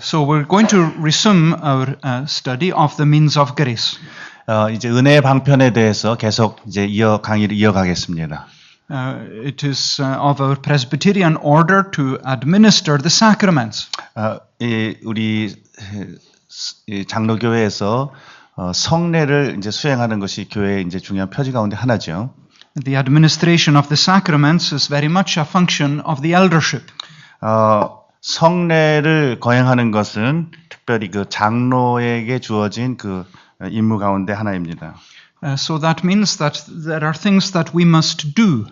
So we're going to resume our study of the means of grace. 이제 은혜의 방편에 대해서 계속 이제 강의를 이어가겠습니다. It is of our Presbyterian order to administer the sacraments. 우리 장로교회에서 성례를 이제 수행하는 것이 교회의 이제 중요한 표지 가운데 하나죠. The administration of the sacraments is very much a function of the eldership. 성례를 거행하는 것은 특별히 그 장로에게 주어진 그 임무 가운데 하나입니다. So that means that there are things that we must do.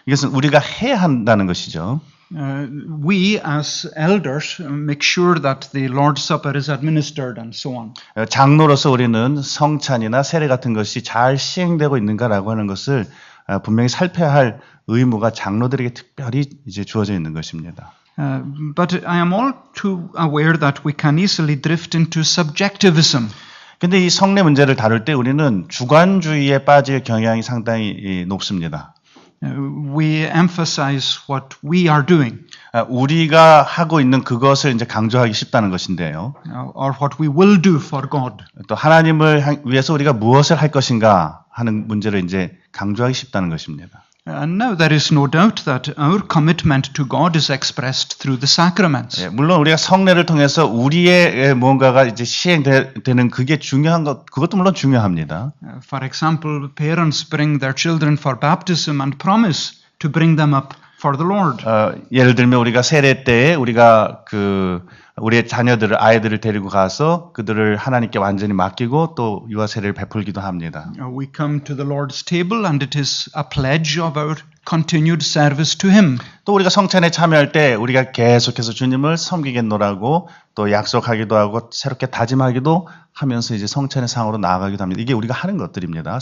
이것은 우리가 해야 한다는 것이죠. We as elders make sure that the Lord's Supper is administered and so on. 장로로서 우리는 성찬이나 세례 같은 것이 잘 시행되고 있는가라고 하는 것을 분명히 살펴야 할 의무가 장로들에게 특별히 이제 주어져 있는 것입니다. But I am all too aware that we can easily drift into subjectivism. 근데 이 성례 문제를 다룰 때 우리는 주관주의에 빠질 경향이 상당히 높습니다. We emphasize what we are doing. 우리가 하고 있는 그것을 이제 강조하기 쉽다는 것인데요. Or what we will do for God. 또 하나님을 위해서 우리가 무엇을 할 것인가 하는 문제를 이제 강조하기 쉽다는 것입니다. And now there is no doubt that our commitment to God is expressed through the sacraments. 물론 우리가 성례를 통해서 우리의 무언가가 이제 시행되는 그게 중요한 것, 그것도 물론 중요합니다. For example, parents bring their children for baptism and promise to bring them up for the Lord. 예를 들면 우리가 세례 때에 우리가 우리의 자녀들을 아이들을 데리고 가서 그들을 하나님께 완전히 맡기고 또 유아 세례를 베풀기도 합니다. We come to the Lord's table and it is a pledge of our continued service to Him. 또 우리가 성찬에 참여할 때 우리가 계속해서 주님을 섬기겠노라고 또 약속하기도 하고 새롭게 다짐하기도 하면서 이제 성찬의 상으로 나아가기도 합니다. 이게 우리가 하는 것들입니다.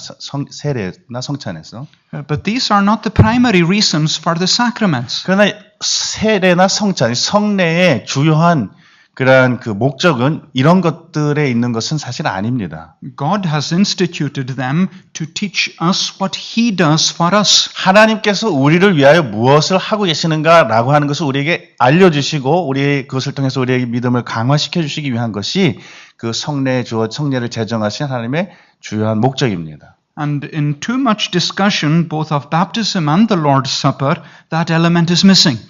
세례나 성찬에서. But these are not the primary reasons for the sacraments. 그러나 세례나 성찬, 성례의 주요한 그러한 그 목적은 이런 것들에 있는 것은 사실 아닙니다. God has instituted them to teach us what He does for us. 하나님께서 우리를 위하여 무엇을 하고 계시는가라고 하는 것을 우리에게 알려주시고 우리 그것을 통해서 우리의 믿음을 강화시켜 주시기 위한 것이 그 성례를 제정하신 하나님의 주요한 목적입니다. And in too much discussion, both of baptism and the Lord's Supper, that element is missing.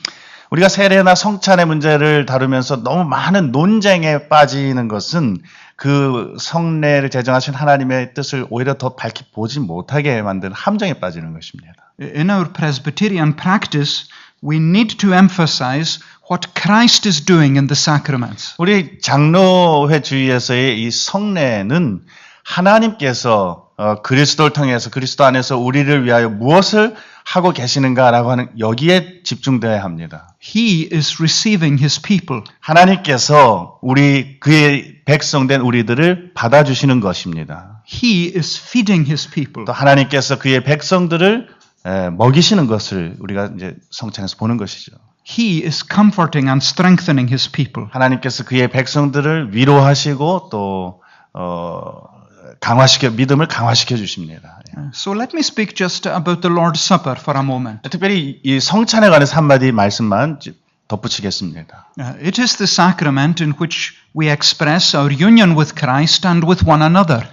우리가 세례나 성찬의 문제를 다루면서 너무 많은 논쟁에 빠지는 것은 그 성례를 제정하신 하나님의 뜻을 오히려 더 밝히 보지 못하게 만드는 함정에 빠지는 것입니다. In our Presbyterian practice, we need to emphasize what Christ is doing in the sacraments. 우리 장로회 주의에서의 이 성례는 하나님께서 그리스도를 통해서 그리스도 안에서 우리를 위하여 무엇을 하고 계시는가라고 하는 여기에 집중되어야 합니다. He is receiving His people. 하나님께서 그의 백성된 우리들을 받아주시는 것입니다. He is feeding His people. 또 하나님께서 그의 백성들을 먹이시는 것을 우리가 이제 성찬에서 보는 것이죠. He is comforting and strengthening His people. 하나님께서 그의 백성들을 위로하시고 또 믿음을 강화시켜 주십니다. So let me speak just about the Lord's Supper for a moment. 특별히 이 성찬에 관해서 한마디 말씀만 덧붙이겠습니다. It is the sacrament in which we express our union with Christ and with one another.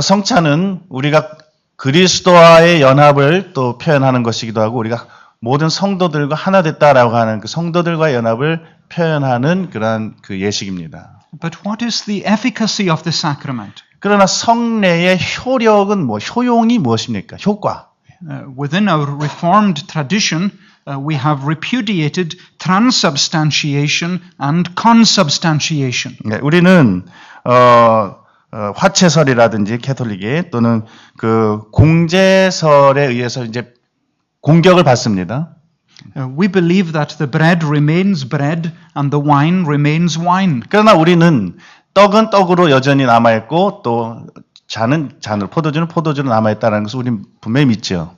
성찬은 우리가 그리스도와의 연합을 또 표현하는 것이기도 하고 우리가 모든 성도들과 하나 됐다라고 하는 그 성도들과의 연합을 표현하는 그러한 그 예식입니다. But what is the efficacy of the sacrament? 그러나 성례의 효용이 무엇입니까? 효과. Within our Reformed tradition, we have repudiated transubstantiation and consubstantiation. 네, 우리는 화채설이라든지 캐톨릭의 또는 그 공제설에 의해서 이제 공격을 받습니다. We believe that the bread remains bread and the wine remains wine. 그러나 우리는 떡은 떡으로 여전히 남아있고 또 잔은 잔으로 포도주는 포도주로 남아있다는 것을 우리는 분명히 믿죠.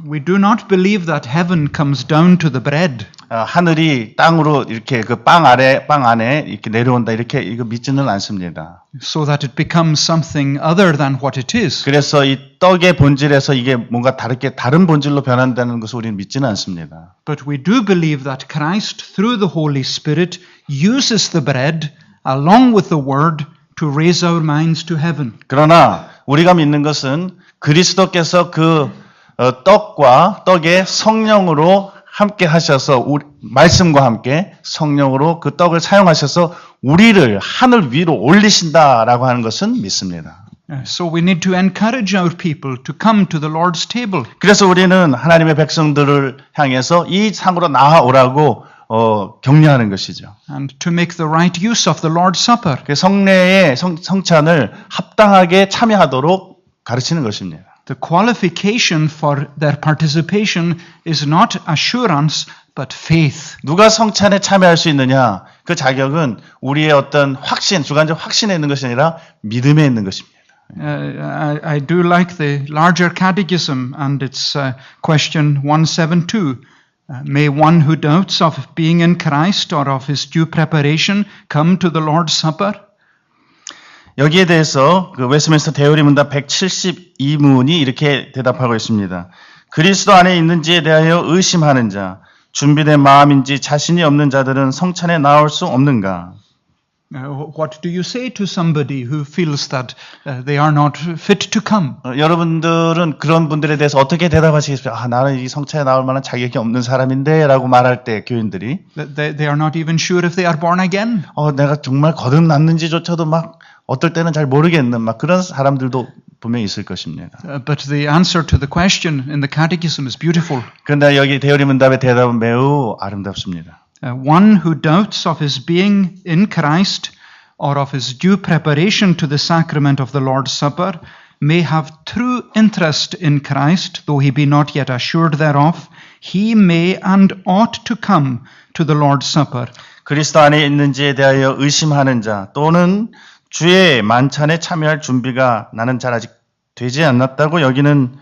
We do not believe that heaven comes down to the bread. 하늘이 땅으로 이렇게 그 빵 안에 이렇게 내려온다 이렇게 이거 믿지는 않습니다. So that it becomes something other than what it is. 그래서 이 떡의 본질에서 이게 뭔가 다른 본질로 변한다는 것을 우리는 믿지는 않습니다. But we do believe that Christ, through the Holy Spirit, uses the bread along with the word to raise our minds to heaven. 그러나 우리가 믿는 것은 그리스도께서 그 떡과 떡의 성령으로 함께 하셔서 말씀과 함께 성령으로 그 떡을 사용하셔서 우리를 하늘 위로 올리신다라고 하는 것은 믿습니다. So we need to encourage our people to come to the Lord's table. 그래서 우리는 하나님의 백성들을 향해서 이 상으로 나아오라고 격려하는 것이죠. And to make the right use of the Lord's Supper. 그 성례의 성찬을 합당하게 참여하도록 가르치는 것입니다. The qualification for their participation is not assurance but faith. 누가 성찬에 참여할 수 있느냐? 그 자격은 우리의 어떤 확신, 주관적 확신에 있는 것이 아니라 믿음에 있는 것입니다. I do like the larger catechism and its question 172. May one who doubts of being in Christ or of his due preparation come to the Lord's Supper? 여기에 대해서 그 웨스트민스터 대요리 문답 172문이 이렇게 대답하고 있습니다. 그리스도 안에 있는지에 대하여 의심하는 자, 준비된 마음인지 자신이 없는 자들은 성찬에 나올 수 없는가? What do you say to somebody who feels that they are not fit to come? 여러분들은 그런 분들에 대해서 어떻게 대답하시겠습니까? 나는 이 성찬에 나올 만한 자격이 없는 사람인데 라고 말할 때 교인들이 They are not even sure if they are born again. 내가 정말 거듭났는지조차도 막 어떨 때는 잘 모르겠는 막 그런 사람들도 분명히 있을 것입니다. But the answer to the question in the catechism is beautiful. 그런데 여기 대요리 문답의 대답은 매우 아름답습니다. One who doubts of his being in Christ or of his due preparation to the sacrament of the Lord's Supper may have true interest in Christ, though he be not yet assured thereof. He may and ought to come to the Lord's Supper. 그리스도 안에 있는지에 대하여 의심하는 자 또는 주의 만찬에 참여할 준비가 나는 잘 아직 되지 않았다고 여기는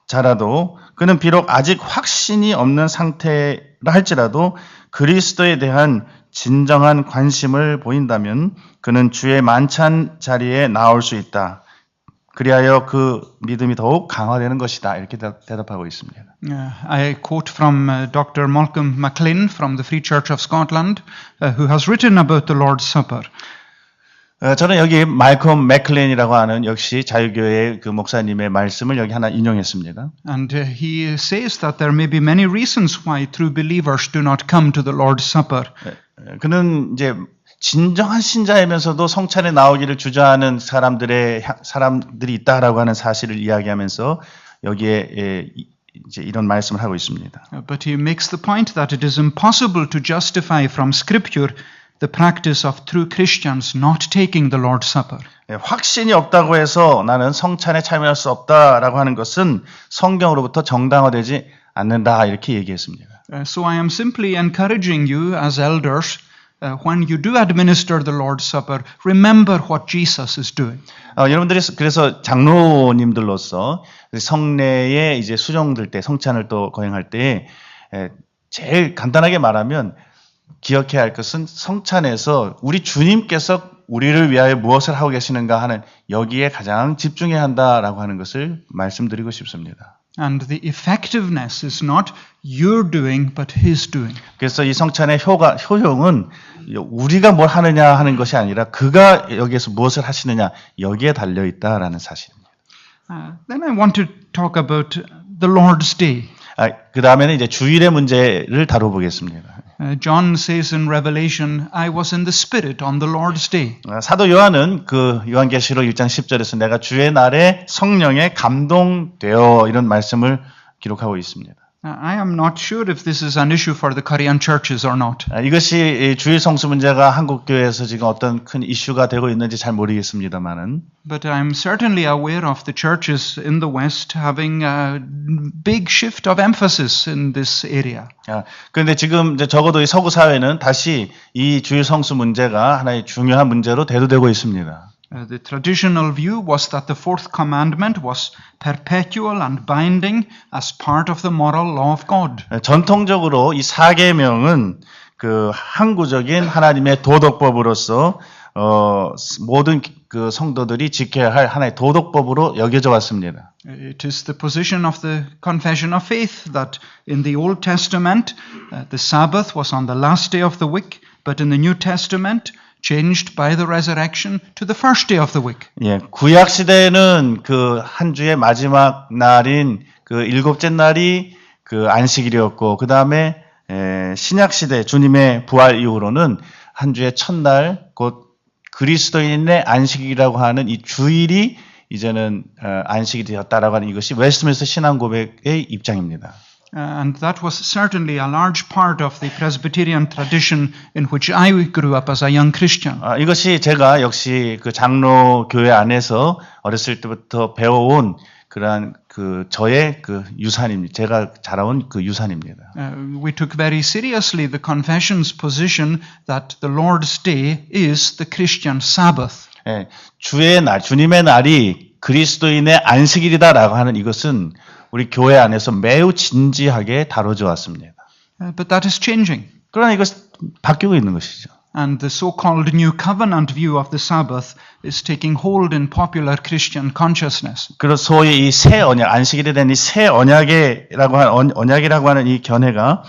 자라도 그는 비록 아직 확신이 없는 상태라 할지라도 그리스도에 대한 진정한 관심을 보인다면 그는 주의 만찬 자리에 나올 수 있다. 그리하여 그 믿음이 더욱 강화되는 것이다. 이렇게 대답하고 있습니다. I quote from Dr. Malcolm MacLean from the Free Church of Scotland, who has written about the Lord's Supper. 저는 여기 말콤 맥클렌이라고 하는 역시 자유교회의 그 목사님의 말씀을 여기 하나 인용했습니다. And he says that there may be many reasons why true believers do not come to the Lord's Supper. 그는 이제 진정한 신자이면서도 성찬에 나오기를 주저하는 사람들이 있다라고 하는 사실을 이야기하면서 여기에 이제 이런 말씀을 하고 있습니다. But he makes the point that it is impossible to justify from Scripture the practice of true Christians not taking the Lord's Supper. 확신이 없다고 해서 나는 성찬에 참여할 수 없다라고 하는 것은 성경으로부터 정당화되지 않는다 이렇게 얘기했습니다. So I am simply encouraging you as elders, when you do administer the Lord's Supper, remember what Jesus is doing. 여러분들이 그래서 장로님들로서 성례에 이제 수종들 때 성찬을 또 거행할 때 제일 간단하게 말하면 기억해야 할 것은 성찬에서 우리 주님께서 우리를 위하여 무엇을 하고 계시는가 하는 여기에 가장 집중해야 한다라고 하는 것을 말씀드리고 싶습니다. And the effectiveness is not your doing, but His doing. 그래서 이 성찬의 효용은 우리가 뭘 하느냐 하는 것이 아니라 그가 여기에서 무엇을 하시느냐 여기에 달려 있다라는 사실입니다. Then I want to talk about the Lord's Day. 그 다음에는 이제 주일의 문제를 다뤄보겠습니다. John says in Revelation, I was in the Spirit on the Lord's Day. 사도 요한은 그 요한계시록 1장 10절에서 내가 주의 날에 성령에 감동되어 이런 말씀을 기록하고 있습니다. I am not sure if this is an issue for the Korean churches or not. 이것이 주일 성수 문제가 한국 교회에서 지금 어떤 큰 이슈가 되고 있는지 잘 모르겠습니다만은. But I'm certainly aware of the churches in the West having a big shift of emphasis in this area. 그런데 지금 이제 적어도 이 서구 사회는 다시 이 주일 성수 문제가 하나의 중요한 문제로 대두되고 있습니다. The traditional view was that the fourth commandment was perpetual and binding as part of the moral law of God. 전통적으로 이 사계명은 그 항구적인 하나님의 도덕법으로서 모든 그 성도들이 지켜야 할 하나의 도덕법으로 여겨져 왔습니다. It is the position of the Confession of Faith that in the Old Testament the Sabbath was on the last day of the week but in the New Testament, changed by the resurrection to the first day of the week. 예, 구약 시대에는 그 한 주의 마지막 날인 그 일곱째 날이 그 안식일이었고, 그 다음에 신약 시대 주님의 부활 이후로는 한 주의 첫날 곧 그리스도인의 안식일이라고 하는 이 주일이 이제는 안식일이 되었다라고 하는 이것이 웨스트민스터 신앙 고백의 입장입니다. And that was certainly a large part of the Presbyterian tradition in which I grew up as a young Christian. 이것이 제가 역시 그 장로 교회 안에서 어렸을 때부터 배워온 그러한 그 저의 그 유산입니다. 제가 자라온 그 유산입니다. We took very seriously the confession's position that the Lord's Day is the Christian Sabbath. 예, 주의 날, 주님의 날이 그리스도인의 안식일이다라고 하는 이것은 우리 교회 안에서 매우 진지하게 다뤄져 왔습니다. But that is changing. 그러나 이것이 바뀌고 있는 것이죠. And the so-called New Covenant view of the Sabbath is taking hold in popular Christian consciousness. 그래서 소위 이 새 언약, 안식일에 대한 이 새 언약이라고 하는 이 견해가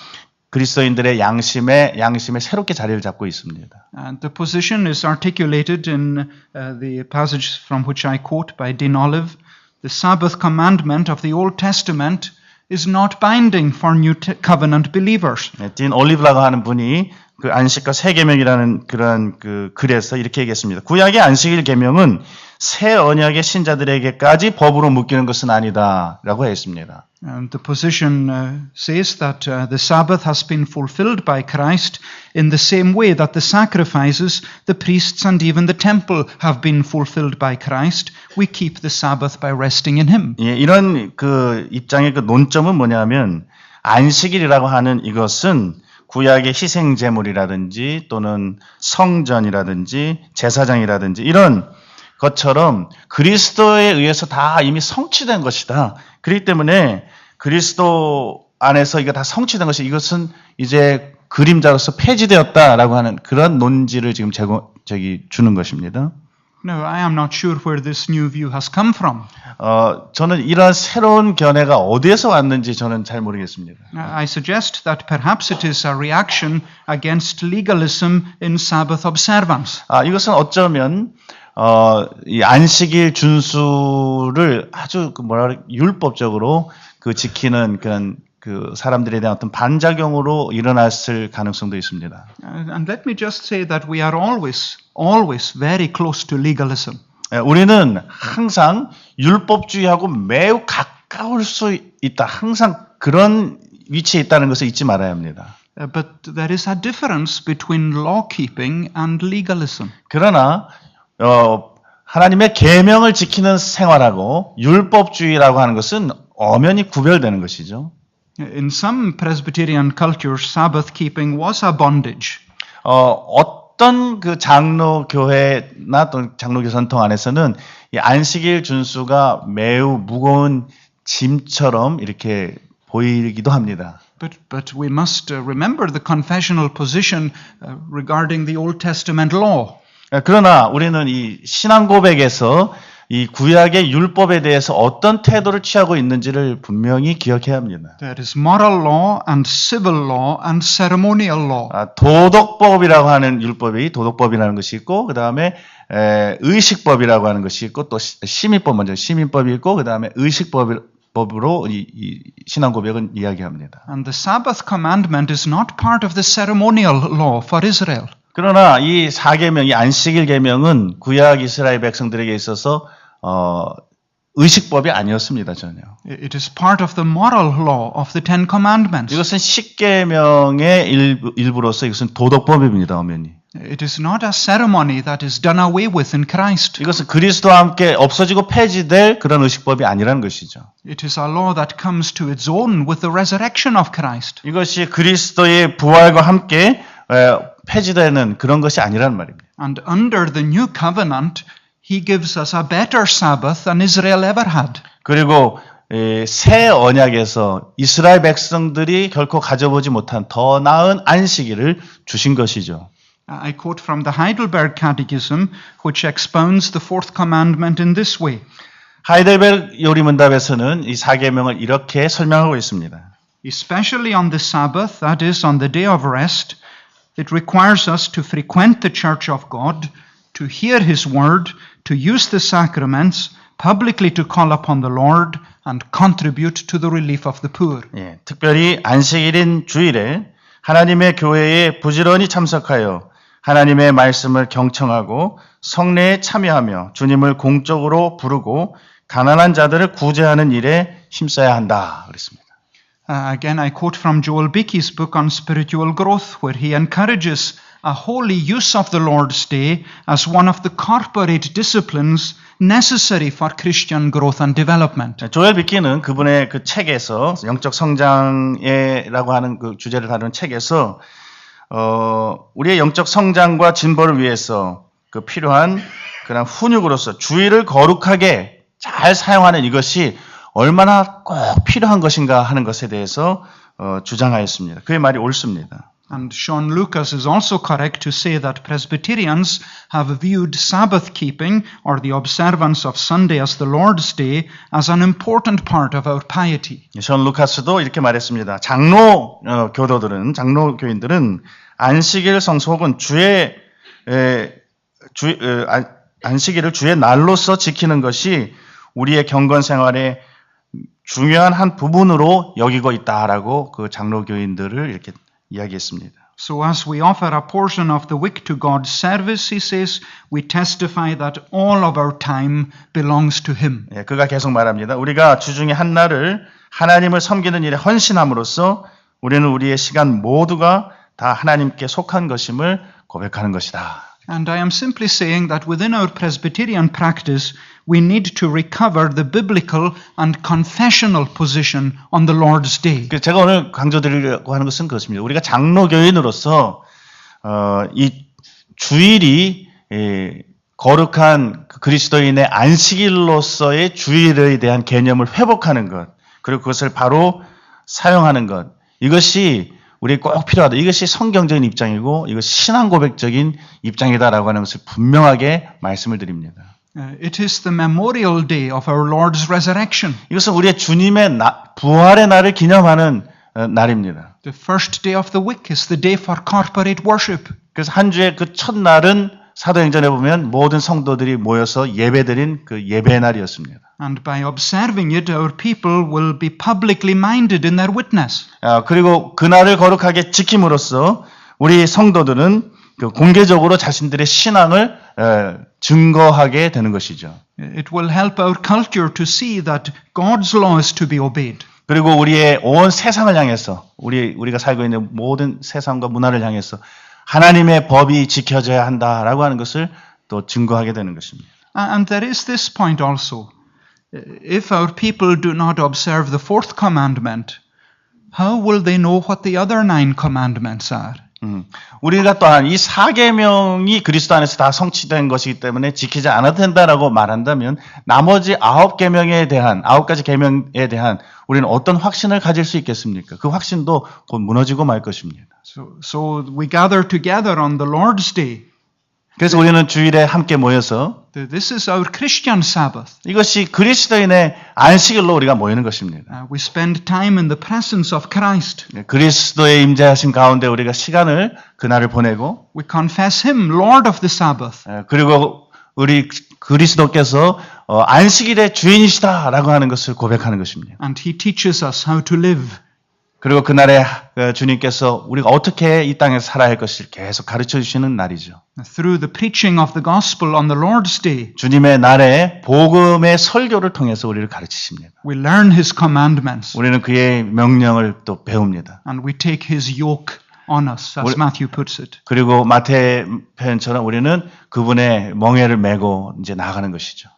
그리스도인들의 양심에 새롭게 자리를 잡고 있습니다. And the position is articulated in the passage from which I quote by Dean Olive. The Sabbath commandment of the Old Testament is not binding for New Covenant believers. 딘 올리브라고 하는 분이 그 안식과 새 계명이라는 그런 그 글에서 이렇게 얘기했습니다. 구약의 안식일 계명은 새 언약의 신자들에게까지 법으로 묶이는 것은 아니다라고 했습니다. And the position says that the Sabbath has been fulfilled by Christ in the same way that the sacrifices, the priests, and even the temple have been fulfilled by Christ. We keep the Sabbath by resting in Him. 예, 이런 그 입장의 그 논점은 뭐냐면 안식일이라고 하는 이것은 구약의 희생 제물이라든지 또는 성전이라든지 제사장이라든지 이런 것처럼 그리스도에 의해서 다 이미 성취된 것이다. 그렇기 때문에 그리스도 안에서 이거 다 성취된 것이 이것은 이제 그림자로서 폐지되었다라고 하는 그런 논지를 지금 주는 것입니다. No, I am not sure where this new view has come from. 저는 이런 새로운 견해가 어디에서 왔는지 저는 잘 모르겠습니다. I suggest that perhaps it is a reaction against legalism in Sabbath observance. 이것은 어쩌면 이 안식일 준수를 아주 율법적으로 그 지키는 그런 그 사람들에 대한 어떤 반작용으로 일어났을 가능성도 있습니다. And let me just say that we are always very close to legalism. 우리는 항상 율법주의하고 매우 가까울 수 있다. 항상 그런 위치에 있다는 것을 잊지 말아야 합니다. But there is a difference between law keeping and legalism. 그러나 하나님의 계명을 지키는 생활하고 율법주의라고 하는 것은 엄연히 구별되는 것이죠. In some Presbyterian cultures, Sabbath keeping was a bondage. 어떤 그 장로 교회나 또 장로교 전통 안에서는 이 안식일 준수가 매우 무거운 짐처럼 이렇게 보이기도 합니다. But we must remember the confessional position regarding the Old Testament law. 그러나 우리는 이 신앙 고백에서 이 구약의 율법에 대해서 어떤 태도를 취하고 있는지를 분명히 기억해야 합니다. There is moral law and civil law and ceremonial law. 도덕법이라고 하는 율법이 도덕법이라는 것이 있고 그 다음에 의식법이라고 하는 것이 있고 또 시민법 먼저 시민법이 있고 그 다음에 의식법으로 이 신앙 고백은 이야기합니다. And the Sabbath commandment is not part of the ceremonial law for Israel. 그러나 이 사계명, 이 안식일 계명은 구약 이스라엘 백성들에게 있어서 의식법이 아니었습니다, 전혀. It is part of the moral law of the Ten Commandments. 이것은 십계명의 일부로서 이것은 도덕법입니다, 엄연히. It is not a ceremony that is done away with in Christ. 이것은 그리스도와 함께 없어지고 폐지될 그런 의식법이 아니라는 것이죠. It is a law that comes to its own with the resurrection of Christ. 이것이 그리스도의 부활과 함께 폐지되는 그런 것이 아니라는 말입니다. And under the new covenant, He gives us a better Sabbath than Israel ever had. 그리고 새 언약에서 이스라엘 백성들이 결코 가져보지 못한 더 나은 안식일을 주신 것이죠. I quote from the Heidelberg Catechism, which expounds the fourth commandment in this way. 하이델베르 요리문답에서는 이 사계명을 이렇게 설명하고 있습니다. Especially on the Sabbath, that is, on the day of rest, It requires us to frequent the church of God, to hear his word, to use the sacraments, publicly to call upon the Lord, and contribute to the relief of the poor. 예, 특별히 안식일인 주일에 하나님의 교회에 부지런히 참석하여 하나님의 말씀을 경청하고 성례에 참여하며 주님을 공적으로 부르고 가난한 자들을 구제하는 일에 힘써야 한다. 그랬습니다. Again, I quote from Joel Beake's book on spiritual growth, where he encourages a holy use of the Lord's Day as one of the corporate disciplines necessary for Christian growth and development. 조엘 비키는 그분의 그 책에서 영적 성장에라고 하는 그 주제를 다루는 책에서 우리의 영적 성장과 진보를 위해서 그 필요한 그런 훈육으로서 주일을 거룩하게 잘 사용하는 이것이 얼마나 꼭 필요한 것인가 하는 것에 대해서 주장하였습니다. 그의 말이 옳습니다. And Sean Lucas is also correct to say that Presbyterians have viewed Sabbath keeping or the observance of Sunday as the Lord's Day as an important part of our piety. 션 루카스도 이렇게 말했습니다. 장로 교인들은 안식일 성수 혹은 안식일을 주의 날로서 지키는 것이 우리의 경건 생활의 중요한 한 부분으로 여기고 있다라고 그 장로 교인들을 이렇게 이야기했습니다. So as we offer a portion of the week to God's service, he says, we testify that all of our time belongs to him. 예, 그가 계속 말합니다. 우리가 주중에 한 날을 하나님을 섬기는 일에 헌신함으로써 우리는 우리의 시간 모두가 다 하나님께 속한 것임을 고백하는 것이다. And I am simply saying that within our Presbyterian practice, we need to recover the biblical and confessional position on the Lord's Day. 제가 오늘 강조드리려고 하는 것은 그렇습니다. 우리가 장로교인으로서 이 주일이 거룩한 그리스도인의 안식일로서의 주일에 대한 개념을 회복하는 것, 그리고 그것을 바로 사용하는 것, 이것이 우리에게 꼭 필요하다. 이것이 성경적인 입장이고 이것이 신앙 고백적인 입장이다라고 하는 것을 분명하게 말씀을 드립니다. It is the memorial day of our Lord's resurrection. 이것은 우리의 주님의 부활의 날을 기념하는 날입니다. The first day of the week is the day for corporate worship. 그래서 한 주의 그 첫날은 사도행전에 보면 모든 성도들이 모여서 예배드린 그 예배의 날이었습니다. And by observing it, our people will be publicly minded in their witness. 그리고 그날을 거룩하게 지킴으로써 우리 성도들은 그 공개적으로 자신들의 신앙을 증거하게 되는 것이죠. It will help our culture to see that God's law is to be obeyed. 그리고 우리의 온 세상을 향해서 우리가 살고 있는 모든 세상과 문화를 향해서 하나님의 법이 지켜져야 한다라고 하는 것을 또 증거하게 되는 것입니다. And there is this point also. If our people do not observe the fourth commandment, how will they know what the other 9 commandments are? 우리가 또한 이 4계명이 그리스도 안에서 다 성취된 것이기 때문에 지키지 않아도 된다라고 말한다면 나머지 9계명에 대한 9가지 계명에 대한 우리는 어떤 확신을 가질 수 있겠습니까? 그 확신도 곧 무너지고 말 것입니다. So we gather together on the Lord's Day. 그래서 우리는 주일에 함께 모여서 This is our Christian Sabbath. 이것이 그리스도인의 안식일로 우리가 모이는 것입니다. We spend time in the presence of Christ. 그리스도의 임재하심 가운데 우리가 시간을 그날을 보내고 We confess Him Lord of the Sabbath. 그리고 우리 그리스도께서 안식일의 주인이시다라고 하는 것을 고백하는 것입니다. And He teaches us how to live. 그리고 그날에 주님께서 우리가 어떻게 이 땅에서 살아야 할 것을 계속 가르쳐 주시는 날이죠. Through the preaching of the gospel on the Lord's Day, 주님의 날에 복음의 설교를 통해서 우리를 가르치십니다. we learn His commandments. 우리는 그의 명령을 또 배웁니다. And we take His yoke on us, as Matthew puts it. 그리고 마태 표현처럼 우리는 그분의 멍에를 메고 이제 나가는 것이죠.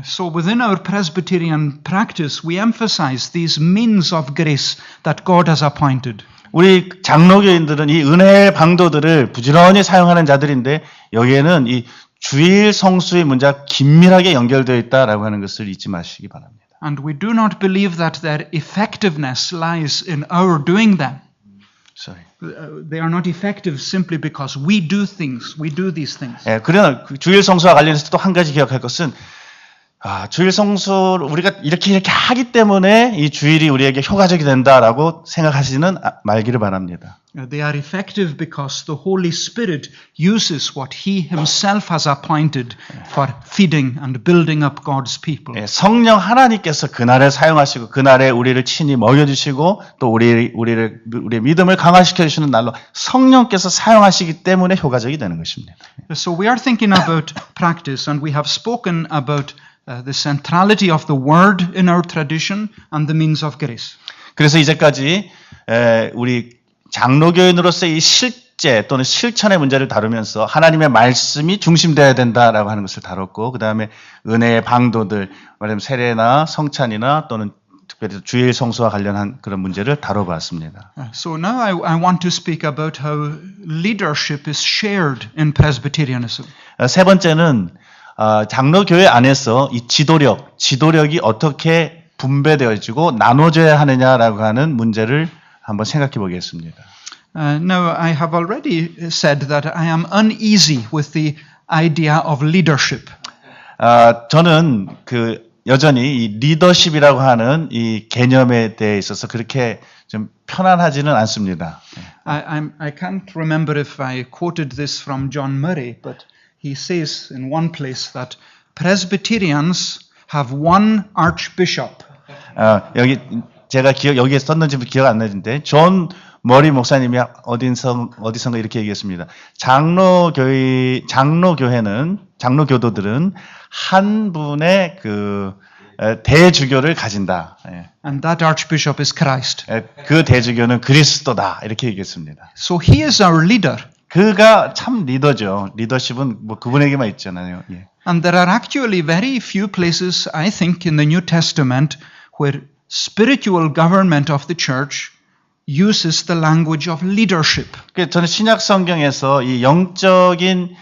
So within our Presbyterian practice, we emphasize these means of grace that God has appointed. 우리 장로교인들은 이 은혜의 방도들을 부지런히 사용하는 자들인데 여기에는 이 주일 성수의 문제가 긴밀하게 연결되어 있다라고 하는 것을 잊지 마시기 바랍니다. And we do not believe that their effectiveness lies in our doing them. Sorry. They are not effective simply because we do these things. 그러나 주일 성수와 관련해서 또 한 가지 기억할 것은 주일 성수를 우리가 이렇게 하기 때문에 이 주일이 우리에게 효과적이 된다라고 생각하시는 말기를 바랍니다. They are effective because the Holy Spirit uses what He Himself has appointed for feeding and building up God's people. 예, 성령 하나님께서 그날에 사용하시고 그날에 우리를 친히 먹여주시고 또 우리의 믿음을 강화시켜 주시는 날로 성령께서 사용하시기 때문에 효과적이 되는 것입니다. So we are thinking about practice, and we have spoken about the centrality of the Word in our tradition and the means of grace. 그래서 이제까지 우리 장로교인으로서의 이 실제 또는 실천의 문제를 다루면서 하나님의 말씀이 중심되어야 된다라고 하는 것을 다뤘고 그 다음에 은혜의 방도들, 말하자면 세례나 성찬이나 또는 특별히 주일 성수와 관련한 그런 문제를 다뤄봤습니다. So now I want to speak about how leadership is shared in Presbyterianism. 세 번째는 장로교회 안에서 이 지도력이 어떻게 분배되어지고 나눠져야 하느냐라고 하는 문제를 한번 생각해 보겠습니다. Now, I have already said that I am uneasy with the idea of leadership. 저는 여전히 이 리더십이라고 하는 이 개념에 대해 있어서 그렇게 좀 편안하지는 않습니다. I can't remember if I quoted this from John Murray, but he says in one place that Presbyterians have one archbishop. 여기 제가 여기에 썼는지 기억 안 나는데 존 머리 목사님이 어디선가 이렇게 얘기했습니다. 장로교도들은 한 분의 대주교를 가진다. And that archbishop is Christ. 그 대주교는 그리스도다. 이렇게 얘기했습니다. So he is our leader. 그가 참 리더죠. 리더십은 뭐 그분에게만 있잖아요. 예. And there are actually very few places, I think, in the New Testament where spiritual government of the church uses the language of leadership. 저는 신약 성경에서 이 영적인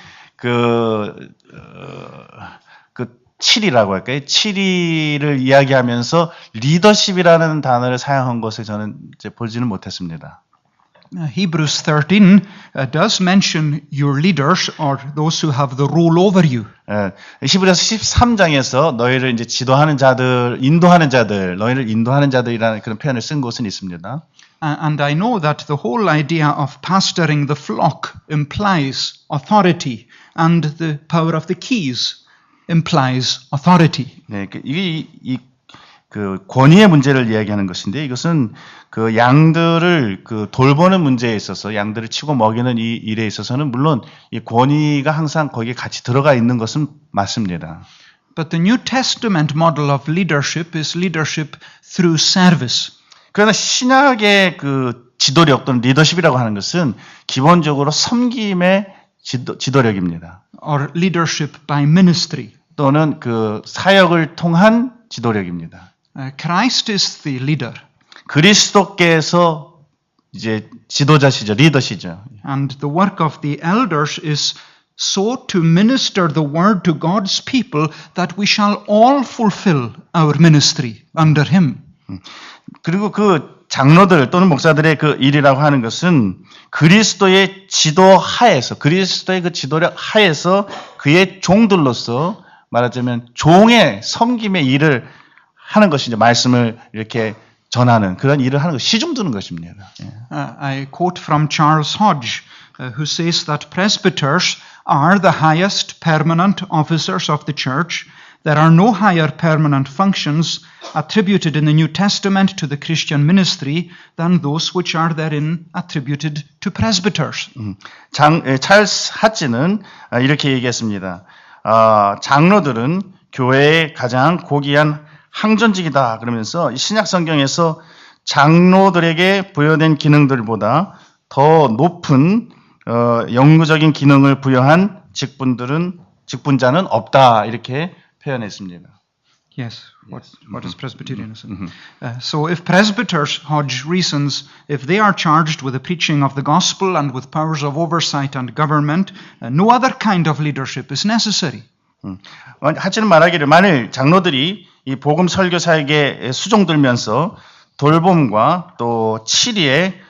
치리라고 할까요? 치리를 이야기하면서 리더십이라는 단어를 사용한 것을 저는 이제 보지는 못했습니다. Hebrews 13 does mention your leaders or those who have the rule over you. 히브리서 13장에서 너희를 이제 지도하는 자들, 너희를 인도하는 자들이라는 그런 표현을 쓴 곳은 있습니다. And I know that the whole idea of pastoring the flock implies authority, and the power of the keys implies authority. 네, 이 권위의 문제를 이야기하는 것인데 이것은 양들을 돌보는 문제에 있어서 양들을 치고 먹이는 이 일에 있어서는 물론 이 권위가 항상 거기에 같이 들어가 있는 것은 맞습니다. But the New Testament model of leadership is leadership through service. 그러나 신약의 지도력 또는 리더십이라고 하는 것은 기본적으로 섬김의 지도력입니다. Or leadership by ministry. 또는 사역을 통한 지도력입니다. Christ is the leader. 그리스도께서 이제 지도자시죠, 리더시죠. And the work of the elders is so to minister the word to God's people that we shall all fulfill our ministry under him. 그리고 장로들 또는 목사들의 일이라고 하는 것은 그리스도의 지도 하에서, 그리스도의 지도력 하에서 그의 종들로서 말하자면 종의 섬김의 일을 하는 것이 이제 말씀을 이렇게 전하는 그런 일을 하는 것, 시중 두는 것입니다. I quote from Charles Hodge, who says that presbyters are the highest permanent officers of the church. There are no higher permanent functions attributed in the New Testament to the Christian ministry than those which are therein attributed to presbyters. 찰스 하츠는 이렇게 얘기했습니다. 장로들은 교회의 가장 고귀한 항전직이다. 그러면서 신약 성경에서 장로들에게 부여된 기능들보다 더 높은 영구적인 기능을 부여한 직분자는 없다. 이렇게 표현했습니다. Yes. What is Presbyterianism? So if presbyters, Hodge reasons, if they are charged with the preaching of the gospel and with powers of oversight and government, no other kind of leadership is necessary. 하치는 말하기를 만일 장로들이 이 복음 설교 사역에 수종들면서 돌봄과 또 치리의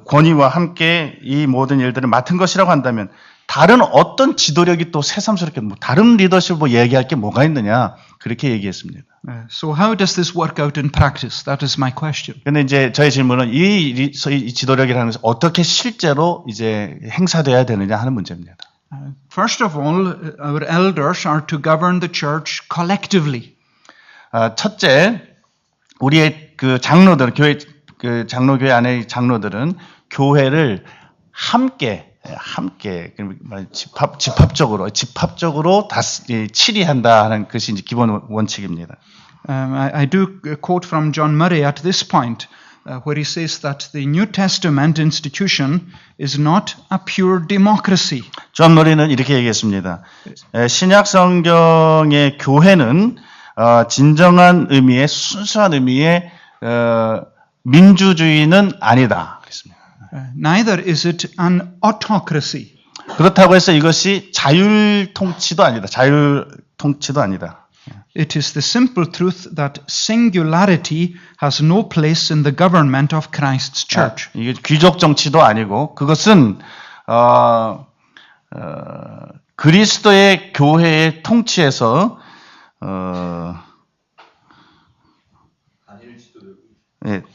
권위와 함께 이 모든 일들을 맡은 것이라고 한다면 다른 어떤 지도력이 또 새삼스럽게 뭐 다른 리더십을 뭐 얘기할 게 뭐가 있느냐 그렇게 얘기했습니다. So how does this work out in practice? That is my question. 근데 이제 저의 질문은 이 지도력이라는 것이 어떻게 실제로 이제 행사돼야 되느냐 하는 문제입니다. First of all, our elders are to govern the church collectively. 첫째, 우리의 그 장로들, 그 장로교회 안의 장로들은 교회를 함께 집합적으로 치리한다 하는 것이 이제 기본 원칙입니다. I do quote from John Murray at this point, where he says that the New Testament institution is not a pure democracy. 존 머리는 이렇게 얘기했습니다. 신약 성경의 교회는 진정한 의미의 순수한 의미의 민주주의는 아니다. 그랬습니다. Neither is it an autocracy. 그렇다고 해서 이것이 자율 통치도 아니다. It is the simple truth that singularity has no place in the government of Christ's church. 이게 귀족 정치도 아니고 그것은 그리스도의 교회의 통치에서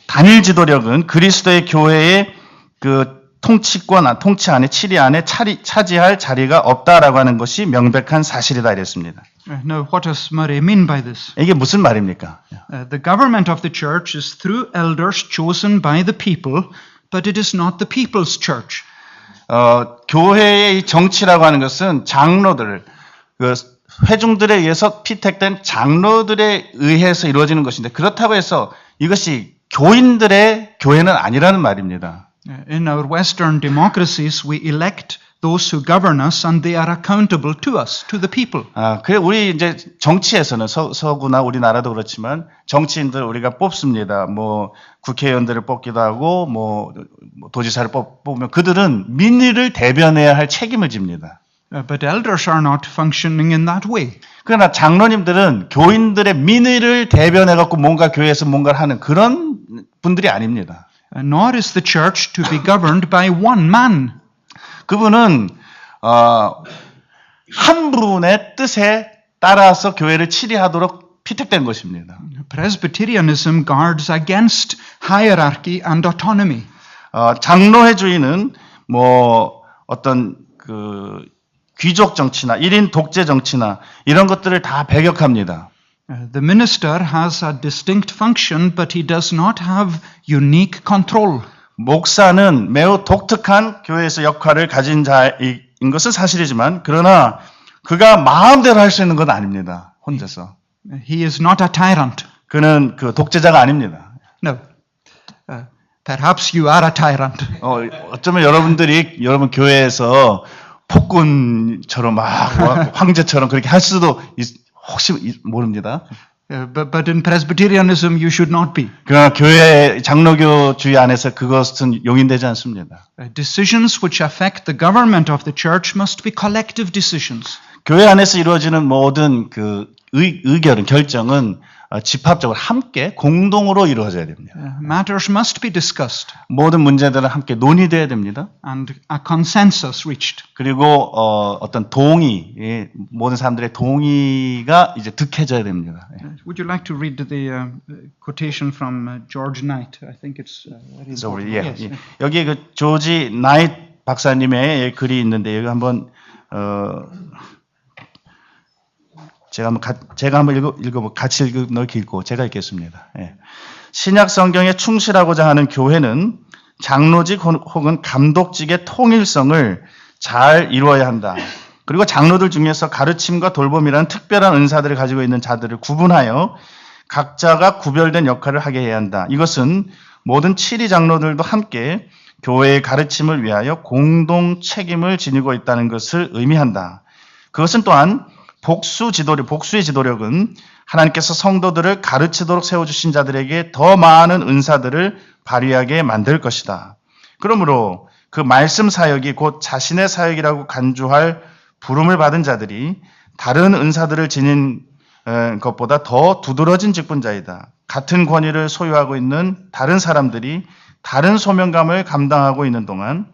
단일 지도력은 그리스도의 교회의 그 통치권, 통치 안에 치리 안에 차지할 자리가 없다라고 하는 것이 명백한 사실이다 이랬습니다. Now, what does Murray mean by this? 이게 무슨 말입니까? The government of the church is through elders chosen by the people, but it is not the people's church. 교회의 정치라고 하는 것은 장로들, 그 회중들에 의해서 피택된 장로들에 의해서 이루어지는 것인데 그렇다고 해서 이것이 교인들의 교회는 아니라는 말입니다. In our Western democracies, we elect those who govern us, and they are accountable to us, to the people. 그래 우리 이제 정치에서는 서구나 우리나라도 그렇지만 정치인들 우리가 뽑습니다. 뭐 국회의원들을 뽑기도 하고 뭐 도지사를 뽑으면 그들은 민의를 대변해야 할 책임을 집니다. But elders are not functioning in that way. 그러나 장로님들은 교인들의 민의를 대변해 갖고 뭔가 교회에서 뭔가를 하는 그런 분들이 아닙니다. Nor is the church to be governed by one man. 그분은 한 분의 뜻에 따라서 교회를 치리하도록 피택된 것입니다. Presbyterianism guards against hierarchy and autonomy. 장로회주의는 뭐 어떤 그 귀족 정치나 1인 독재 정치나 이런 것들을 다 배격합니다. The minister has a distinct function, but he does not have unique control. 목사는 매우 독특한 교회에서 역할을 가진 자인 것은 사실이지만 그러나 그가 마음대로 할 수 있는 건 아닙니다. 혼자서. He is not a tyrant. 그는 그 독재자가 아닙니다. No. Perhaps you are a tyrant. 어쩌면 여러분 교회에서 폭군처럼 막 황제처럼 그렇게 할 수도 혹시 모릅니다. But in Presbyterianism you should not be. 그러나 교회 장로교주의 안에서 그것은 용인되지 않습니다. Decisions which affect the government of the church must be collective decisions. 교회 안에서 이루어지는 모든 그 의결은 결정은 집합적으로 함께 공동으로 이루어져야 됩니다. Matters must be discussed. 모든 문제들은 함께 논의돼야 됩니다. And a consensus reached. 그리고 어떤 동의, 모든 사람들의 동의가 이제 득해져야 됩니다. Would you like to read the quotation from George Knight? I think it's very important. Yes. 여기에 그 조지 나이트 박사님의 글이 있는데 여기 한번 제가 한번 읽어보 같이 읽고 제가 읽겠습니다. 신약 성경에 충실하고자 하는 교회는 장로직 혹은 감독직의 통일성을 잘 이루어야 한다. 그리고 장로들 중에서 가르침과 돌봄이라는 특별한 은사들을 가지고 있는 자들을 구분하여 각자가 구별된 역할을 하게 해야 한다. 이것은 모든 치리 장로들도 함께 교회의 가르침을 위하여 공동 책임을 지니고 있다는 것을 의미한다. 그것은 또한 복수의 지도력은 하나님께서 성도들을 가르치도록 세워주신 자들에게 더 많은 은사들을 발휘하게 만들 것이다. 그러므로 그 말씀 사역이 곧 자신의 사역이라고 간주할 부름을 받은 자들이 다른 은사들을 지닌 것보다 더 두드러진 직분자이다. 같은 권위를 소유하고 있는 다른 사람들이 다른 소명감을 감당하고 있는 동안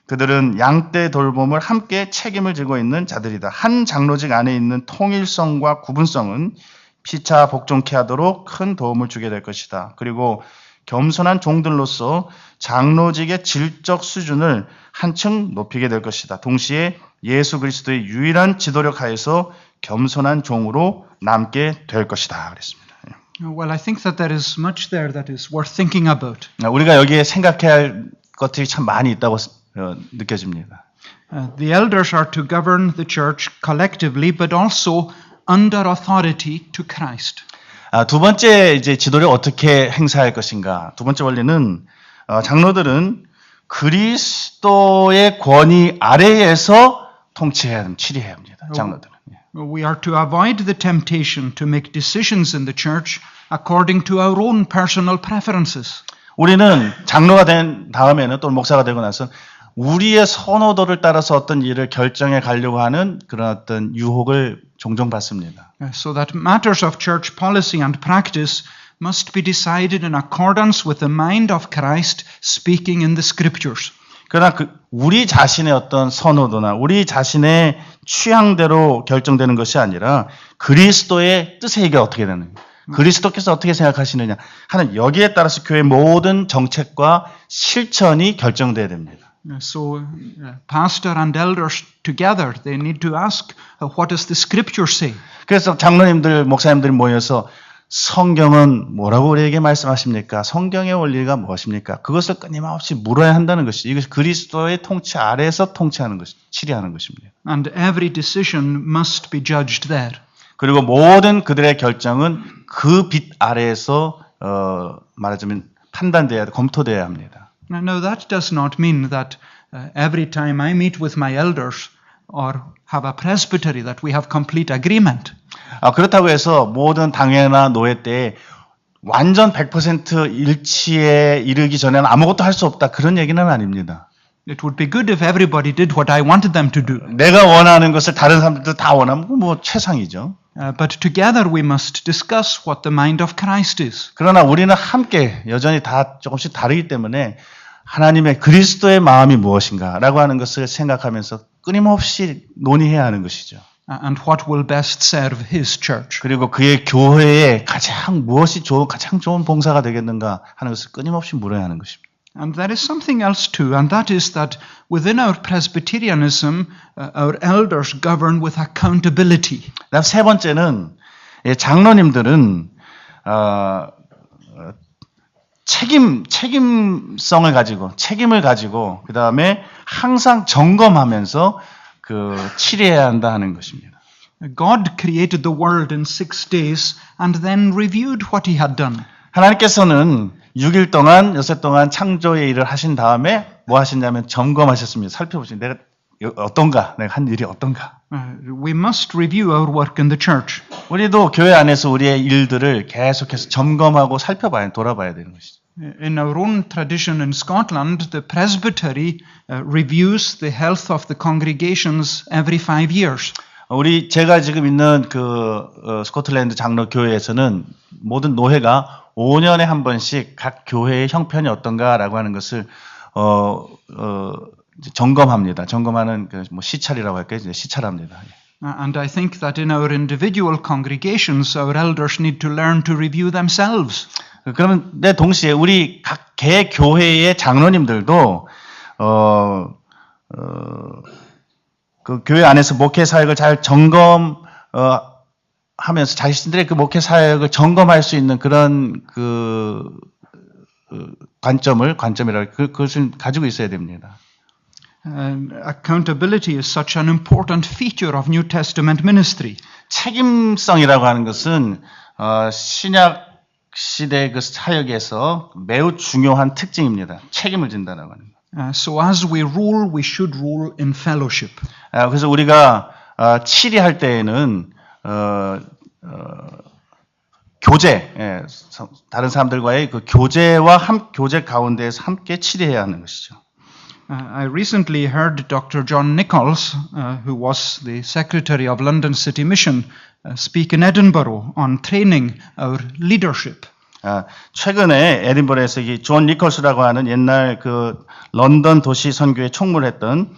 그들은 양떼 돌봄을 함께 책임을 지고 있는 자들이다. 한 장로직 안에 있는 통일성과 구분성은 피차 복종케 하도록 큰 도움을 주게 될 것이다. 그리고 겸손한 종들로서 장로직의 질적 수준을 한층 높이게 될 것이다. 동시에 예수 그리스도의 유일한 지도력 하에서 겸손한 종으로 남게 될 것이다. 그랬습니다. Well, I think that there is much there that is worth thinking about. 우리가 여기에 생각해야 할 것들이 참 많이 있다고 느껴집니다. The elders are to govern the church collectively, but also under authority to Christ. 두 번째 이제 지도를 어떻게 행사할 것인가? 두 번째 원리는 장로들은 그리스도의 권위 아래에서 치리해야 합니다. 장로들은. We are to avoid the temptation to make decisions in the church according to our own personal preferences. 우리는 장로가 된 다음에는 또 목사가 되고 나서 우리의 선호도를 따라서 어떤 일을 결정해 가려고 하는 그런 어떤 유혹을 종종 받습니다. So that matters of church policy and practice must be decided in accordance with the mind of Christ speaking in the scriptures. 그러나 우리 자신의 어떤 선호도나 우리 자신의 취향대로 결정되는 것이 아니라 그리스도의 뜻에 이게 어떻게 되는가? 그리스도께서 어떻게 생각하시느냐 하는 여기에 따라서 교회의 모든 정책과 실천이 결정돼야 됩니다. So pastor and elders together they need to ask what does the scripture say? 그래서 장로님들, 목사님들이 모여서 성경은 뭐라고 우리에게 말씀하십니까? 성경의 원리가 무엇입니까? 그것을 끊임없이 물어야 한다는 것이 이것이 그리스도의 통치 아래에서 통치하는 것이 치리하는 것입니다. And every decision must be judged there. 그리고 모든 그들의 결정은 그 빛 아래에서 말하자면 판단돼야 검토돼야 합니다. Now that does not mean that every time I meet with my elders or have a presbytery that we have complete agreement. 그렇다고 해서 모든 당회나 노회 때 완전 100% 일치에 이르기 전에는 아무것도 할 수 없다. 그런 얘기는 아닙니다. It would be good if everybody did what I wanted them to do. 내가 원하는 것을 다른 사람들도 다 원하면 뭐 최상이죠. But together we must discuss what the mind of Christ is. 그러나 우리는 함께 여전히 다 조금씩 다르기 때문에 하나님의 그리스도의 마음이 무엇인가라고 하는 것을 생각하면서 끊임없이 논의해야 하는 것이죠. And what will best serve His church. 그리고 그의 교회에 무엇이 가장 좋은 봉사가 되겠는가 하는 것을 끊임없이 물어야 하는 것입니다. And there is something else too, and that is that within our Presbyterianism, our elders govern with accountability. 세 번째는 장로님들은 책임성을 가지고 책임을 가지고 그 다음에 항상 점검하면서 치리해야 한다 하는 것입니다. God created the world in 6 days and then reviewed what He had done. 하나님께서는 6일 동안, 여섯 동안 창조의 일을 하신 다음에 뭐 하셨냐면 점검하셨습니다. 살펴보시면 내가 어떤가, 내가 한 일이 어떤가. We must review our work in the church. 우리도 교회 안에서 우리의 일들을 계속해서 점검하고 돌아봐야 되는 것이죠. In our own tradition in Scotland, the presbytery reviews the health of the congregations every 5 years. 제가 지금 있는 스코틀랜드 장로 교회에서는 모든 노회가 5년에 한 번씩 각 교회의 형편이 어떤가라고 하는 것을 점검합니다. 점검하는 시찰이라고 할까요? 시찰합니다. And I think that in our individual congregations, our elders need to learn to review themselves. 그런데 동시에 우리 각 개 교회의 장로님들도 그 교회 안에서 목회 사역을 잘 하면서 자신들의 그 목회 사역을 점검할 수 있는 그런 그것을 가지고 있어야 됩니다. Accountability is such an important feature of New Testament ministry. 책임성이라고 하는 것은 신약 시대 그 사역에서 매우 중요한 특징입니다. 책임을 진다라고 하는 것. So as we rule, we should rule in fellowship. 그래서 우리가 치리할 때에는 교제, 다른 사람들과의 그 교제와 교제 가운데에서 함께 치리해야 하는 것이죠. I recently heard Dr. John Nichols, who was the Secretary of London City Mission, speak in Edinburgh on training our leadership. 최근에 에딘버러에서 이 존 니콜스라고 하는 옛날 그 런던 도시 선교회 총무를 했던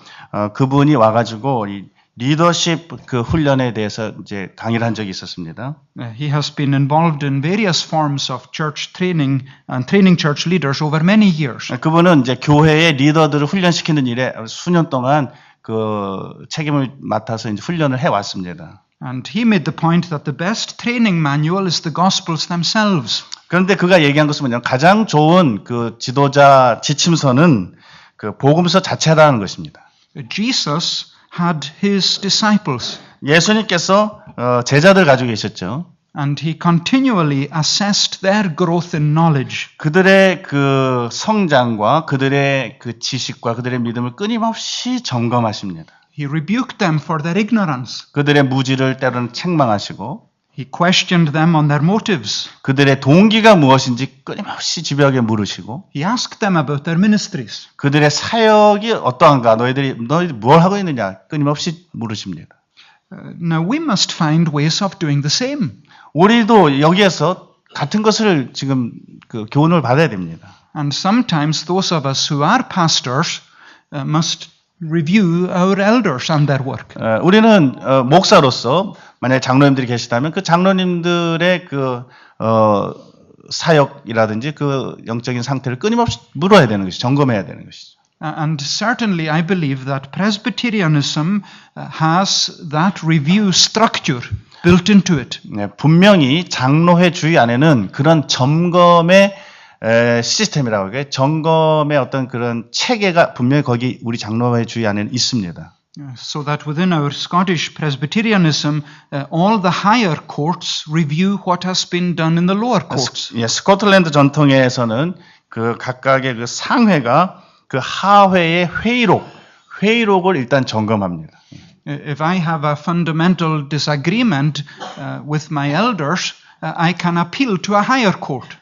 그분이 와가지고 이 리더십 그 훈련에 대해서 이제 강의를 한 적이 있었습니다. He has been involved in various forms of church training and training church leaders over many years. 그분은 이제 교회의 리더들을 훈련시키는 일에 수년 동안 그 책임을 맡아서 이제 훈련을 해 왔습니다. And he made the point that the best training manual is the Gospels themselves. 그런데 그가 얘기한 것은 뭐냐면 가장 좋은 그 지도자 지침서는 그 복음서 자체라는 것입니다. Jesus had his disciples. 예수님께서 제자들 가지고 계셨죠. And he continually assessed their growth in knowledge. 그들의 그 성장과 그들의 그 지식과 그들의 믿음을 끊임없이 점검하십니다. He rebuked them for their ignorance. 그들의 무지를 때로는 책망하시고 He questioned them on their motives. 그들의 동기가 무엇인지 끊임없이 집요하게 물으시고 He asked them about their ministries. 그들의 사역이 어떠한가 너희들이 뭘 하고 있느냐 끊임없이 물으십니다. Now we must find ways of doing the same. 우리도 여기에서 같은 것을 지금 그 교훈을 받아야 됩니다. And sometimes those of us who are pastors must review our elders and their work. 우리는 목사로서 만약에 장로님들이 계시다면 그 장로님들의 그 사역이라든지 그 영적인 상태를 끊임없이 물어야 되는 것이죠. 점검해야 되는 것이죠. And certainly I believe that Presbyterianism has that review structure built into it. 네, 분명히 장로회 주의 안에는 그런 점검의 시스템이라고 해요. 점검의 어떤 그런 체계가 분명히 거기 우리 장로회 주의 안에는 있습니다. So that within our Scottish Presbyterianism, all the higher courts review what has been done in the lower courts. 예, 스코틀랜드 전통에서는 그 각각의 그 상회가 그 하회의 회의록을 일단 점검합니다. If I have a fundamental disagreement with my elders, I can appeal to a higher court.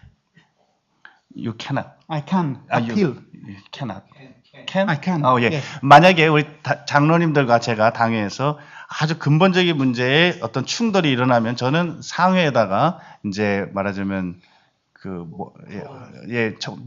You cannot. I can appeal. You cannot. Can? I can. 예. Yeah. 만약에 우리 장로님들과 제가 당회에서 아주 근본적인 문제에 어떤 충돌이 일어나면 저는 상회에다가 이제 말하자면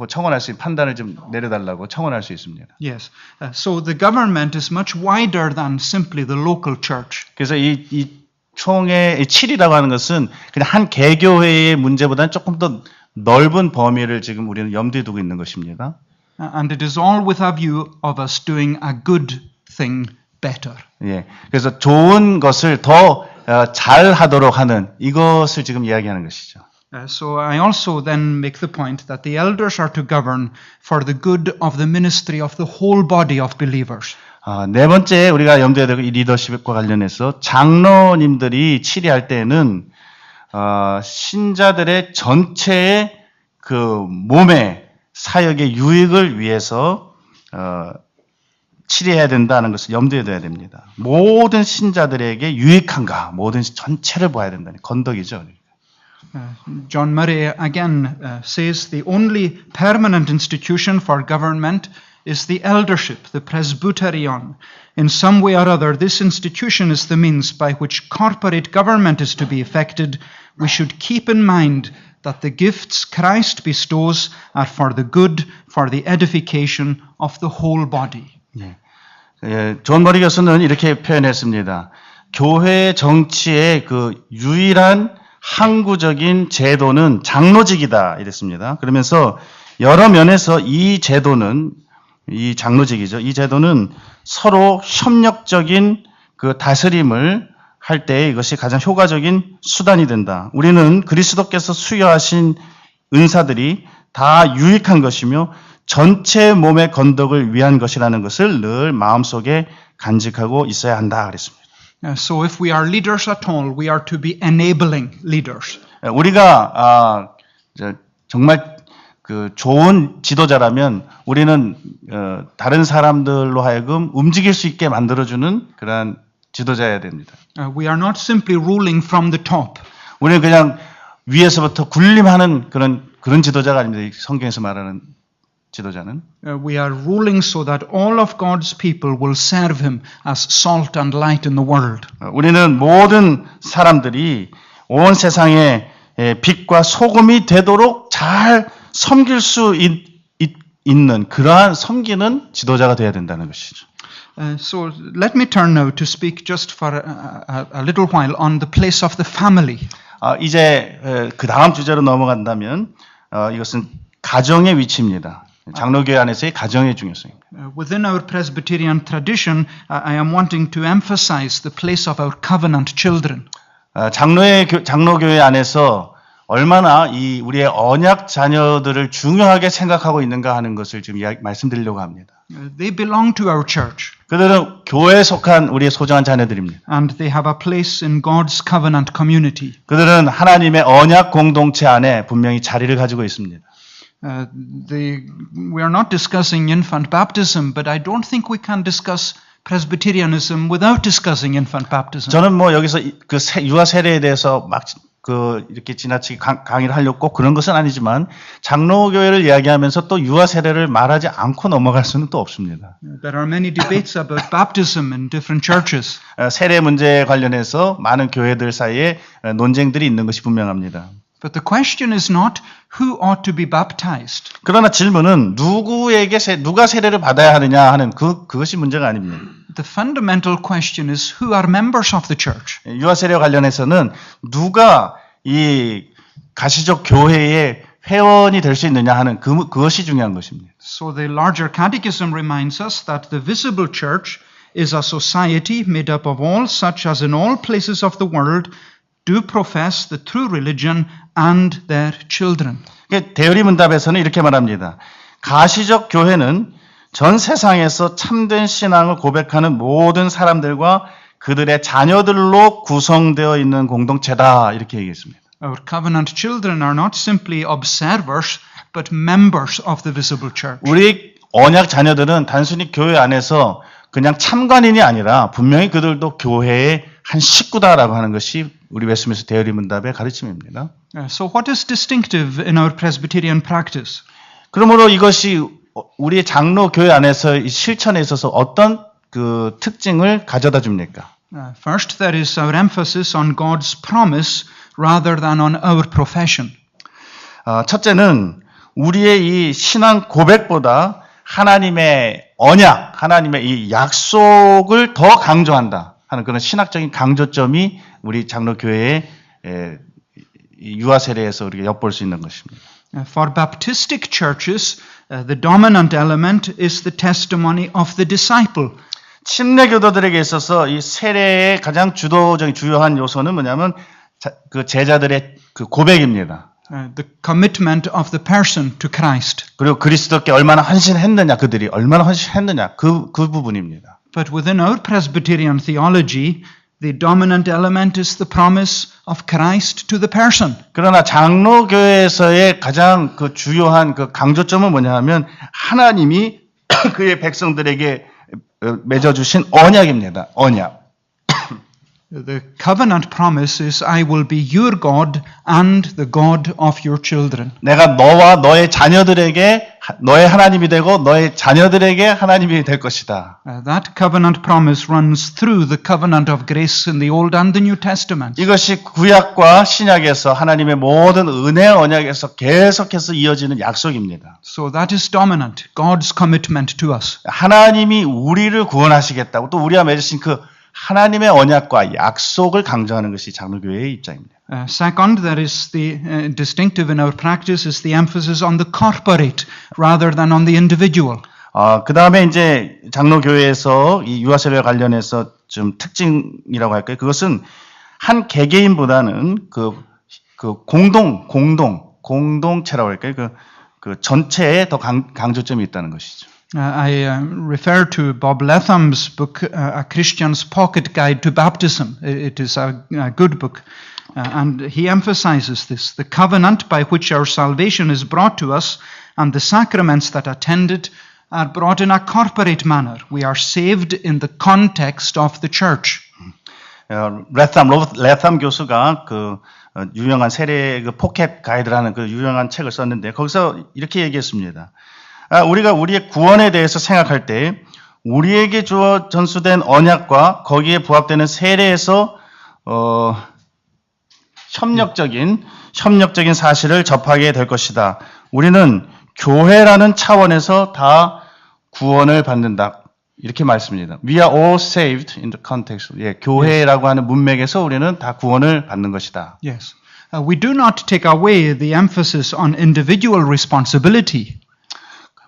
청원할 수 있는 판단을 좀 내려달라고 청원할 수 있습니다. Yes. So the government is much wider than simply the local church. 그래서 이 총회 7이라고 하는 것은 그냥 한 개교회의 문제보다는 조금 더 넓은 범위를 지금 우리는 염두에 두고 있는 것입니다. And it is all with a view of us doing a good thing better. 예. 그래서 좋은 것을 더 잘 하도록 하는 이것을 지금 이야기하는 것이죠. So I also then make the point that the elders are to govern for the good of the ministry of the whole body of believers. 네 번째 우리가 염두에 두고 이 리더십과 관련해서 장로님들이 치리할 때는 신자들의 전체의 그 몸의 사역의 유익을 위해서 치리해야 된다는 것을 염두에 둬야 됩니다. 모든 신자들에게 유익한가? 모든 전체를 봐야 된다는 건덕이죠. John Murray again says the only permanent institution for government is the eldership, the presbyterion. In some way or other, this institution is the means by which corporate government is to be effected. We should keep in mind that the gifts Christ bestows are for the good, for the edification of the whole body. 존 머리 교수는 이렇게 표현했습니다. 교회 정치의 그 유일한 항구적인 제도는 장로직이다 이랬습니다. 그러면서 여러 면에서 이 제도는 이 장로직이죠. 이 제도는 서로 협력적인 그 다스림을 할 때 이것이 가장 효과적인 수단이 된다. 우리는 그리스도께서 수여하신 은사들이 다 유익한 것이며 전체 몸의 건덕을 위한 것이라는 것을 늘 마음속에 간직하고 있어야 한다 그랬습니다. So if we are leaders at all, we are to be enabling leaders. 우리가 정말 그 좋은 지도자라면 우리는 다른 사람들로 하여금 움직일 수 있게 만들어주는 그러한 지도자여야 됩니다. We are not simply ruling from the top. 우리는 그냥 위에서부터 군림하는 그런 지도자가 아닙니다. 이 성경에서 말하는 지도자는. We are ruling so that all of God's people will serve Him as salt and light in the world. 우리는 모든 사람들이 온 세상에 빛과 소금이 되도록 잘 섬길 수 있는 그러한 섬기는 지도자가 되어야 된다는 것이죠. So let me turn now to speak just for a little while on the place of the family. 이제 그 다음 주제로 넘어간다면 이것은 가정의 위치입니다. 장로교회 안에서의 가정의 중요성입니다. Within our Presbyterian tradition, I am wanting to emphasize the place of our covenant children. 장로교회 안에서 얼마나 이 우리의 언약 자녀들을 중요하게 생각하고 있는가 하는 것을 지금 말씀드리려고 합니다. They belong to our church. 그들은 교회에 속한 우리의 소중한 자녀들입니다. And they have a place in God's covenant community. 그들은 하나님의 언약 공동체 안에 분명히 자리를 가지고 있습니다. We are not discussing infant baptism, but I don't think we can discuss Presbyterianism without discussing infant baptism. 저는 뭐 여기서 그 유아 세례에 대해서 막 이렇게 지나치게 강의를 하려고 꼭 그런 것은 아니지만 장로교회를 이야기하면서 또 유아 세례를 말하지 않고 넘어갈 수는 또 없습니다. There are many debates about baptism in different churches. 세례 문제에 관련해서 많은 교회들 사이에 논쟁들이 있는 것이 분명합니다. But the question is not who ought to be baptized. 그러나 질문은 누가 세례를 받아야 하느냐 하는 그것이 문제가 아닙니다. The fundamental question is who are members of the church. 유아 세례와 관련해서는 누가 이 가시적 교회의 회원이 될 수 있느냐 하는 그것이 중요한 것입니다. So the larger catechism reminds us that the visible church is a society made up of all such as in all places of the world do profess the true religion and their children. 대의문답에서는 이렇게 말합니다. 가시적 교회는 전 세상에서 참된 신앙을 고백하는 모든 사람들과 그들의 자녀들로 구성되어 있는 공동체다 이렇게 얘기했습니다. Our covenant children are not simply observers, but members of the visible church. 우리 언약 자녀들은 단순히 교회 안에서 그냥 참관인이 아니라 분명히 그들도 교회의 한 식구다라고 하는 것이 우리 웨스트민스터 대의문답의 가르침입니다. So what is distinctive in our Presbyterian practice? 그러므로 이것이 우리 장로 교회 안에서 이 실천에 있어서 어떤 그 특징을 가져다 줍니까? First, there is our emphasis on God's promise rather than on our profession. 첫째는 우리의 이 신앙 고백보다 하나님의 언약, 하나님의 이 약속을 더 강조한다 하는 그런 신학적인 강조점이 우리 장로교회의 유아 세례에서 우리가 엿볼 수 있는 것입니다. For Baptistic churches, the dominant element is the testimony of the disciple. 침례 교도들에게 있어서 이 세례의 가장 주도적인 주요한 요소는 뭐냐면 그 제자들의 그 고백입니다. The commitment of the person to Christ. 그리고 그리스도께 얼마나 헌신했느냐, 그들이 얼마나 헌신했느냐, 그 부분입니다. But within our Presbyterian theology, the dominant element is the promise of Christ to the person. 그러나 장로교회에서의 가장 그 주요한 그 강조점은 뭐냐 하면 하나님이 그의 백성들에게 맺어주신 언약입니다. 언약. The covenant promise is I will be your God and the God of your children. 내가 너와 너의 자녀들에게 너의 하나님이 되고 너의 자녀들에게 하나님이 될 것이다. That covenant promise runs through the covenant of grace in the Old and the New Testaments. 이것이 구약과 신약에서 하나님의 모든 은혜 언약에서 계속해서 이어지는 약속입니다. So that is dominant, God's commitment to us. 하나님이 우리를 구원하시겠다고 또 우리와 맺으신 그 하나님의 언약과 약속을 강조하는 것이 장로교회의 입장입니다. Second, there is the distinctive in our practice is the emphasis on the corporate rather than on the individual. 그 다음에 이제 장로교회에서 이 유아세례와 관련해서 좀 특징이라고 할까요? 그것은 한 개개인보다는 그 공동체라고 할까요? 그 전체에 더 강조점이 있다는 것이죠. I refer to Bob Letham's book, A Christian's Pocket Guide to Baptism. It is a good book. And he emphasizes this. The covenant by which our salvation is brought to us and the sacraments that attend it are brought in a corporate manner. We are saved in the context of the church. 로버트 레탐 교수가 그 유명한 세례 그 포켓 가이드라는 그 유명한 책을 썼는데 거기서 이렇게 얘기했습니다. 우리가 우리의 구원에 대해서 생각할 때 우리에게 주어 전수된 언약과 거기에 부합되는 세례에서 협력적인 협력적인 사실을 접하게 될 것이다. 우리는 교회라는 차원에서 다 구원을 받는다. 이렇게 말씀입니다. We are all saved in the context. 예, 교회라고 하는 문맥에서 우리는 다 구원을 받는 것이다. Yes. We do not take away the emphasis on individual responsibility.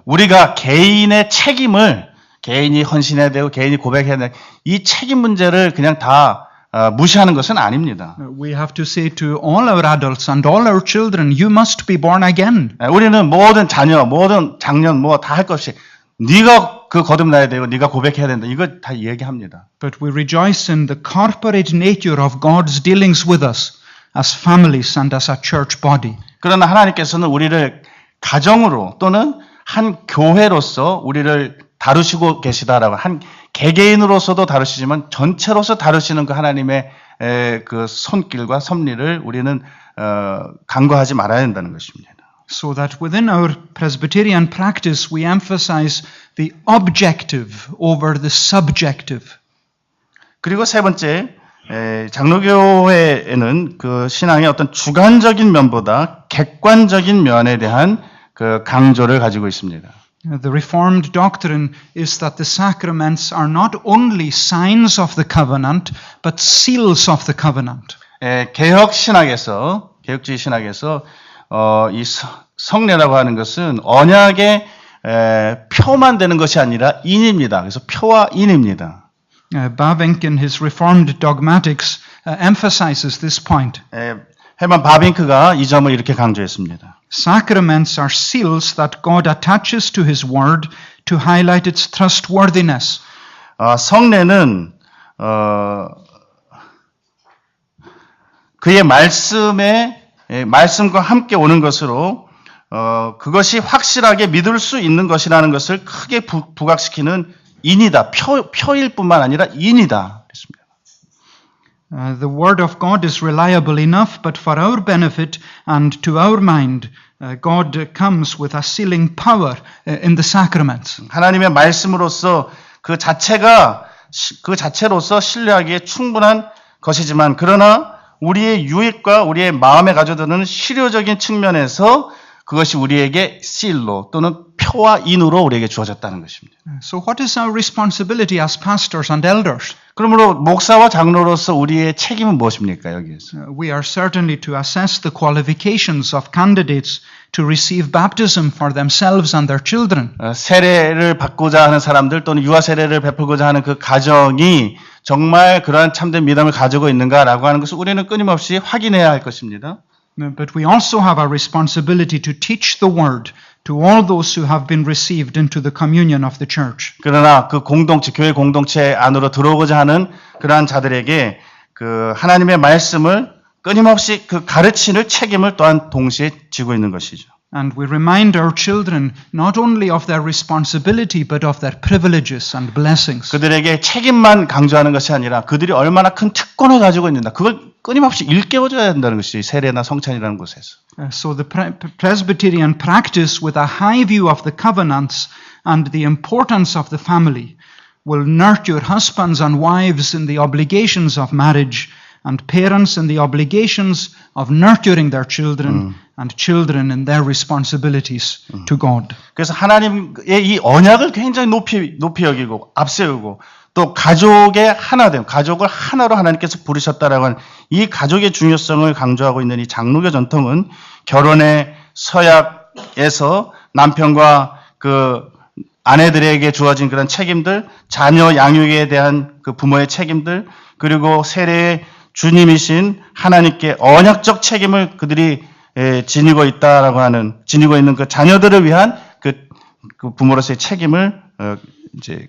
우리가 개인의 책임을 개인이 헌신해야 되고 개인이 고백해야 되고 이 책임 문제를 그냥 다 무시하는 것은 아닙니다. We have to say to all our adults and all our children, you must be born again. 우리는 모든 자녀, 모든 장년 뭐 다 할 것 없이 네가 그 거듭나야 되고 네가 고백해야 된다. 이거 다 얘기합니다. But we rejoice in the corporate nature of God's dealings with us as families and as a church body. 그러나 하나님께서는 우리를 가정으로 또는 한 교회로서 우리를 다루시고 계시다라고 한 개개인으로서도 다루시지만 전체로서 다루시는 그 하나님의 그 손길과 섭리를 우리는 간과하지 말아야 된다는 것입니다. So that within our Presbyterian practice we emphasize the objective over the subjective. 그리고 세 번째, 장로교회에는 그 신앙의 어떤 주관적인 면보다 객관적인 면에 대한 그 강조를 가지고 있습니다. The Reformed doctrine is that the sacraments are not only signs of the covenant, but seals of the covenant. 개혁 신학에서, 개혁주의 신학에서 이 성례라고 하는 것은 언약의 표만 되는 것이 아니라 인입니다. 그래서 표와 인입니다. Bavinck in his Reformed dogmatics emphasizes this point. 헤만 바빙크가 이 점을 이렇게 강조했습니다. Sacraments are seals that God attaches to His Word to highlight its trustworthiness. 성례는 그의 말씀과 함께 오는 것으로 그것이 확실하게 믿을 수 있는 것이라는 것을 크게 부각시키는 인이다. 표일 뿐만 아니라 인이다. 그랬습니다. The word of God is reliable enough, but for our benefit and to our mind, God comes with a sealing power in the sacraments. 하나님의 말씀으로서 그 자체로서 신뢰하기에 충분한 것이지만 그러나 우리의 유익과 우리의 마음에 가져드는 실효적인 측면에서 그것이 우리에게 실로 또는 표와 인으로 우리에게 주어졌다는 것입니다. So what is our responsibility as pastors and elders? 그러므로 목사와 장로로서 우리의 책임은 무엇입니까, 여기에서? We are certainly to assess the qualifications of candidates to receive baptism for themselves and their children. 세례를 받고자 하는 사람들 또는 유아 세례를 베풀고자 하는 그 가정이 정말 그러한 참된 믿음을 가지고 있는가라고 하는 것을 우리는 끊임없이 확인해야 할 것입니다. But we also have a responsibility to teach the word to all those who have been received into the communion of the church. 그러나 그 공동체, 교회 공동체 안으로 들어오고자 하는 그러한 자들에게 그 하나님의 말씀을 끊임없이 그 가르치는 책임을 또한 동시에 지고 있는 것이죠. And we remind our children not only of their responsibility but of their privileges and blessings. 그들에게 책임만 강조하는 것이 아니라 그들이 얼마나 큰 특권을 가지고 있는가 그걸 끊임없이 일깨워줘야 한다는 것이 세례나 성찬이라는 곳에서. So the Presbyterian practice with a high view of the covenants and the importance of the family will nurture husbands and wives in the obligations of marriage and parents in the obligations of nurturing their children and children in their responsibilities to God. 그래서 하나님의 이 언약을 굉장히 높이 여기고 앞세우고 또 가족의 하나됨, 가족을 하나로 하나님께서 부르셨다라고 하는 이 가족의 중요성을 강조하고 있는 이 장로교 전통은 결혼의 서약에서 남편과 그 아내들에게 주어진 그런 책임들, 자녀 양육에 대한 그 부모의 책임들, 그리고 세례의 주님이신 하나님께 언약적 책임을 그들이 지니고 있는 그 자녀들을 위한 그 부모로서의 책임을 이제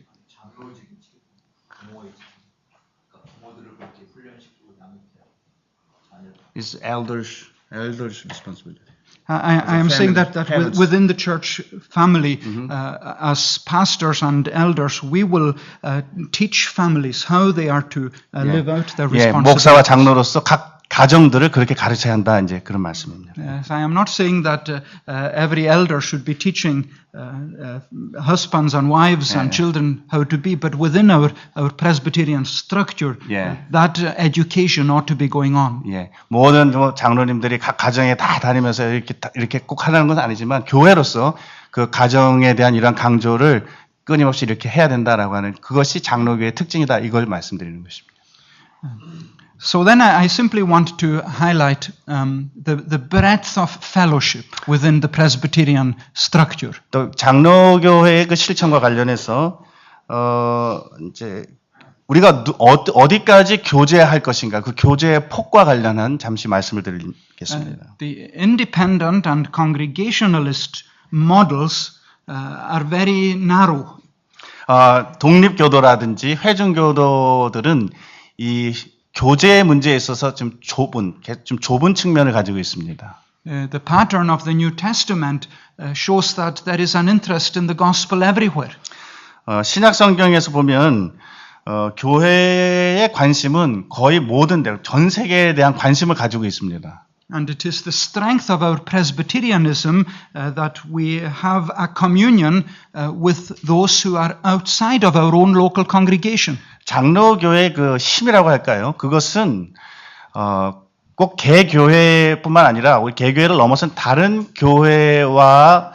is elders responsibility. I am saying that within the church family, as pastors and elders, we will teach families how they are to live out their responsibilities. 목사와 장로로서 각 가정들을 그렇게 가르쳐야 한다. 이제 그런 말씀입니다. So I am not saying that every elder should be teaching husbands and wives and children how to be, but within our Presbyterian structure, that education ought to be going on. 예, 모든 장로님들이 각 가정에 다 다니면서 이렇게 꼭 하라는 건 아니지만 교회로서 그 가정에 대한 이런 강조를 끊임없이 이렇게 해야 된다라고 하는 그것이 장로교의 특징이다. 이걸 말씀드리는 것입니다. So then I simply want to highlight the breadth of fellowship within the Presbyterian structure. 또 장로교회의 그 실천과 관련해서 이제 우리가 어디까지 교제할 것인가 그 교제의 폭과 관련한 잠시 말씀을 드리겠습니다. The independent and congregationalist models are very narrow. 독립교도라든지 회중교도들은 이 교제의 문제에 있어서 좀 좁은 측면을 가지고 있습니다. The pattern of the New Testament shows that there is an interest in the gospel everywhere. 신약 성경에서 보면 교회의 관심은 거의 모든 데, 전 세계에 대한 관심을 가지고 있습니다. And it is the strength of our Presbyterianism that we have a communion with those who are outside of our own local congregation. 장로교의 그 힘이라고 할까요? 그것은 꼭 개교회뿐만 아니라 우리 개교회를 넘어선 다른 교회와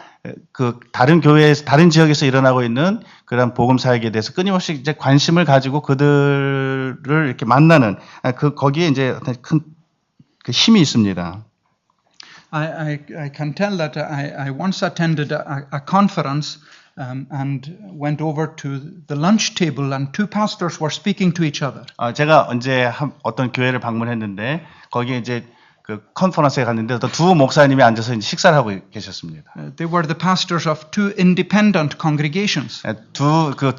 그 다른 교회에서 다른 지역에서 일어나고 있는 그런 복음 사역에 대해서 끊임없이 이제 관심을 가지고 그들을 이렇게 만나는 거기에 이제 큰 그 힘이 있습니다. I can tell that I once attended a conference and went over to the lunch table and two pastors were speaking to each other. 제가 언제 어떤 교회를 방문했는데 거기에 이제 그 컨퍼런스에 갔는데 또 두 목사님이 앉아서 이제 식사를 하고 계셨습니다. They were the pastors of two independent congregations. 두 그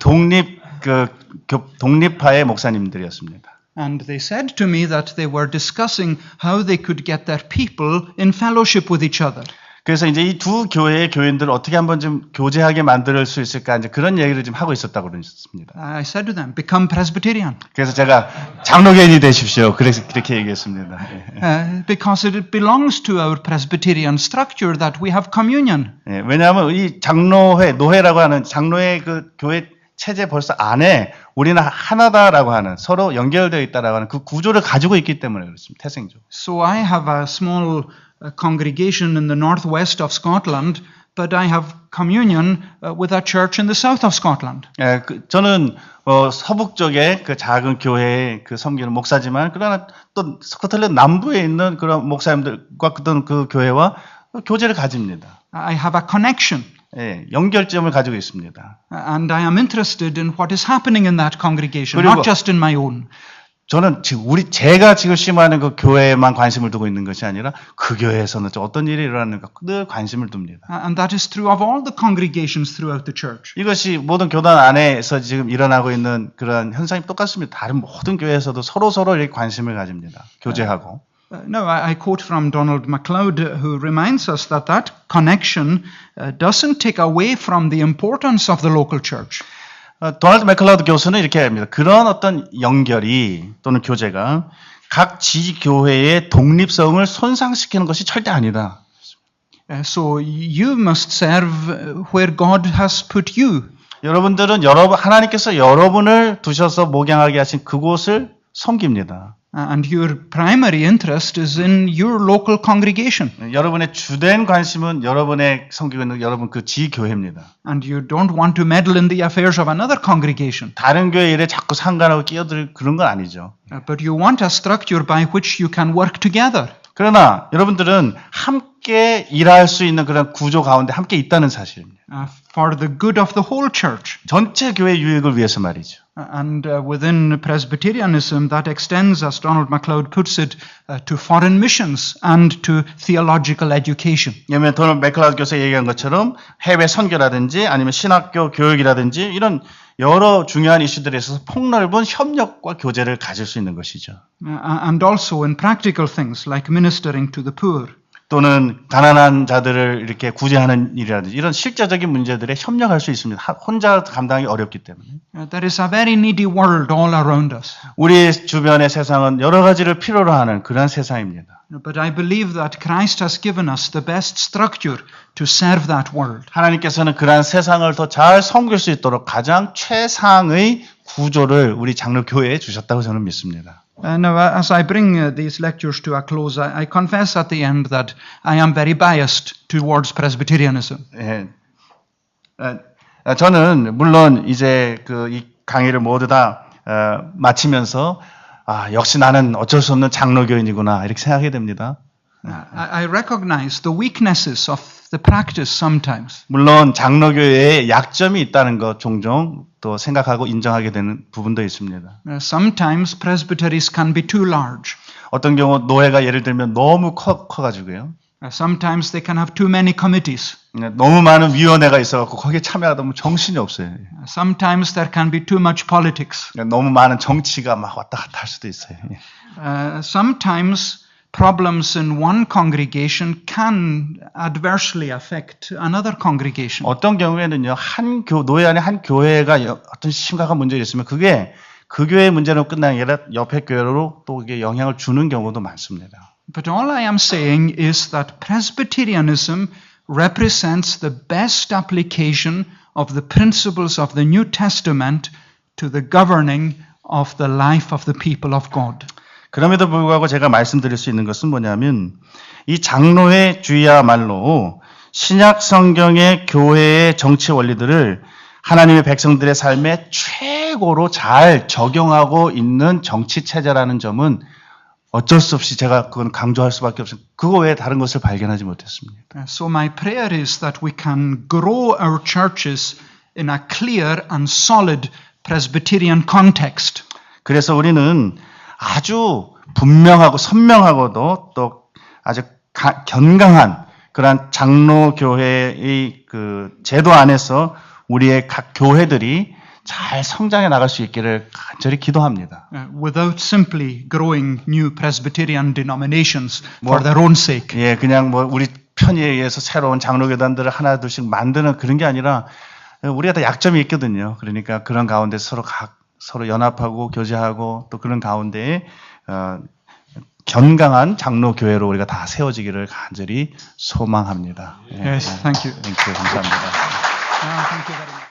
독립파의 목사님들이었습니다. And they said to me that they were discussing how they could get their people in fellowship with each other. 그래서 이제 이 두 교회의 교인들을 어떻게 한번 좀 교제하게 만들 수 있을까 이제 그런 얘기를 좀 하고 있었다고 그러셨습니다. I said to them, become Presbyterian. 그래서 제가 장로교인이 되십시오. 그렇게 얘기했습니다. Because it belongs to our Presbyterian structure that we have communion. 왜냐하면 이 노회라고 하는 장로의 그 교회 체제 벌써 안에 우리는 하나다라고 하는 서로 연결되어 있다라고 하는 그 구조를 가지고 있기 때문에 그렇습니다. 태생적. So I have a small congregation in the northwest of Scotland, but I have communion with a church in the south of Scotland. 저는 서북 쪽에 그 작은 교회의 그 섬기는 목사지만 그러나 또 스코틀랜드 남부에 있는 그런 목사님들과 그 교회와 교제를 가집니다. I have a connection. 연결점을 가지고 있습니다. And I am interested in what is happening in that congregation, not just in my own. 저는 제가 지금 심하는 그 교회에만 관심을 두고 있는 것이 아니라 그 교회에서는 어떤 일이 일어나는가 늘 관심을 둡니다. And that is true of all the congregations throughout the church. 이것이 모든 교단 안에서 지금 일어나고 있는 그런 현상이 똑같습니다. 다른 모든 교회에서도 서로 이렇게 관심을 가집니다. 교제하고. No, I quote from Donald MacLeod, who reminds us that connection doesn't take away from the importance of the local church. 도널드 맥클라우드 교수는 이렇게 합니다. 그런 어떤 연결이 또는 교제가 각 지교회의 독립성을 손상시키는 것이 절대 아니다. So you must serve where God has put you. 여러분들은 하나님께서 여러분을 두셔서 목양하게 하신 그곳을 섬깁니다. And your primary interest is in your local congregation. 여러분의 주된 관심은 여러분의 섬기고 있는 여러분 그 지교회입니다. And you don't want to meddle in the affairs of another congregation. 다른 교회 일에 자꾸 상관하고 끼어들 그런 건 아니죠. But you want a structure by which you can work together. 그러나 여러분들은 함께 일할 수 있는 그런 구조 가운데 함께 있다는 사실입니다. For the good of the whole church. 전체 교회 유익을 위해서 말이죠. And within Presbyterianism, that extends, as Donald MacLeod puts it, to foreign missions and to theological education. 예면 도널드 맥클라우드 교수가 얘기한 것처럼 해외 선교라든지 아니면 신학교 교육이라든지 이런 여러 중요한 이슈들에 있어서 폭넓은 협력과 교제를 가질 수 있는 것이죠. And also in practical things like ministering to the poor. 또는 가난한 자들을 이렇게 구제하는 일이라든지 이런 실제적인 문제들에 협력할 수 있습니다. 혼자 감당하기 어렵기 때문에. There is a very needy world all around us. 우리 주변의 세상은 여러 가지를 필요로 하는 그런 세상입니다. But I believe that Christ has given us the best structure to serve that world. 하나님께서는 그러한 세상을 더 잘 섬길 수 있도록 가장 최상의 구조를 우리 장로교회에 주셨다고 저는 믿습니다. Now, as I bring these lectures to a close, I confess at the end that I am very biased towards Presbyterianism. 예. 저는 물론 이제 이 강의를 모두 다 마치면서 역시 나는 어쩔 수 없는 장로교인이구나 이렇게 생각하게 됩니다. I recognize the weaknesses of the practice sometimes. 물론 장로교회에 약점이 있다는 것 종종 또 생각하고 인정하게 되는 부분도 있습니다. Sometimes presbyteries can be too large. 어떤 경우 노회가 예를 들면 너무 커가지고요. Sometimes they can have too many committees. 너무 많은 위원회가 있어갖고 거기에 참여하다 보면 정신이 없어요. Sometimes there can be too much politics. 너무 많은 정치가 막 왔다 갔다 할 수도 있어요. Sometimes problems in one congregation can adversely affect another congregation. 어떤 경우에는요, 노회 안에 한 교회가 어떤 심각한 문제가 있으면 그게 그 교회의 문제로 끝나는 게 아니라 옆에 교회로 또 이게 영향을 주는 경우도 많습니다. But all I am saying is that Presbyterianism represents the best application of the principles of the New Testament to the governing of the life of the people of God. 그럼에도 불구하고 제가 말씀드릴 수 있는 것은 뭐냐면 이 장로회 주의야말로 신약 성경의 교회의 정치 원리들을 하나님의 백성들의 삶에 최고로 잘 적용하고 있는 정치 체제라는 점은 어쩔 수 없이 제가 그건 강조할 수밖에 없습니다. 그거 외에 다른 것을 발견하지 못했습니다. So my prayer is that we can grow our churches in a clear and solid Presbyterian context. 그래서 우리는 아주 분명하고 선명하고도 또 아주 견강한 그러한 장로교회의 그 제도 안에서 우리의 각 교회들이 잘 성장해 나갈 수 있기를 간절히 기도합니다. Without simply growing new Presbyterian denominations for their own sake. 예, 그냥 우리 편의에 의해서 새로운 장로교단들을 하나 둘씩 만드는 그런 게 아니라 우리가 다 약점이 있거든요. 그러니까 그런 가운데 서로 연합하고 교제하고 또 그런 가운데에 견강한 장로교회로 우리가 다 세워지기를 간절히 소망합니다. Yes, thank you. 감사합니다. Thank you very much.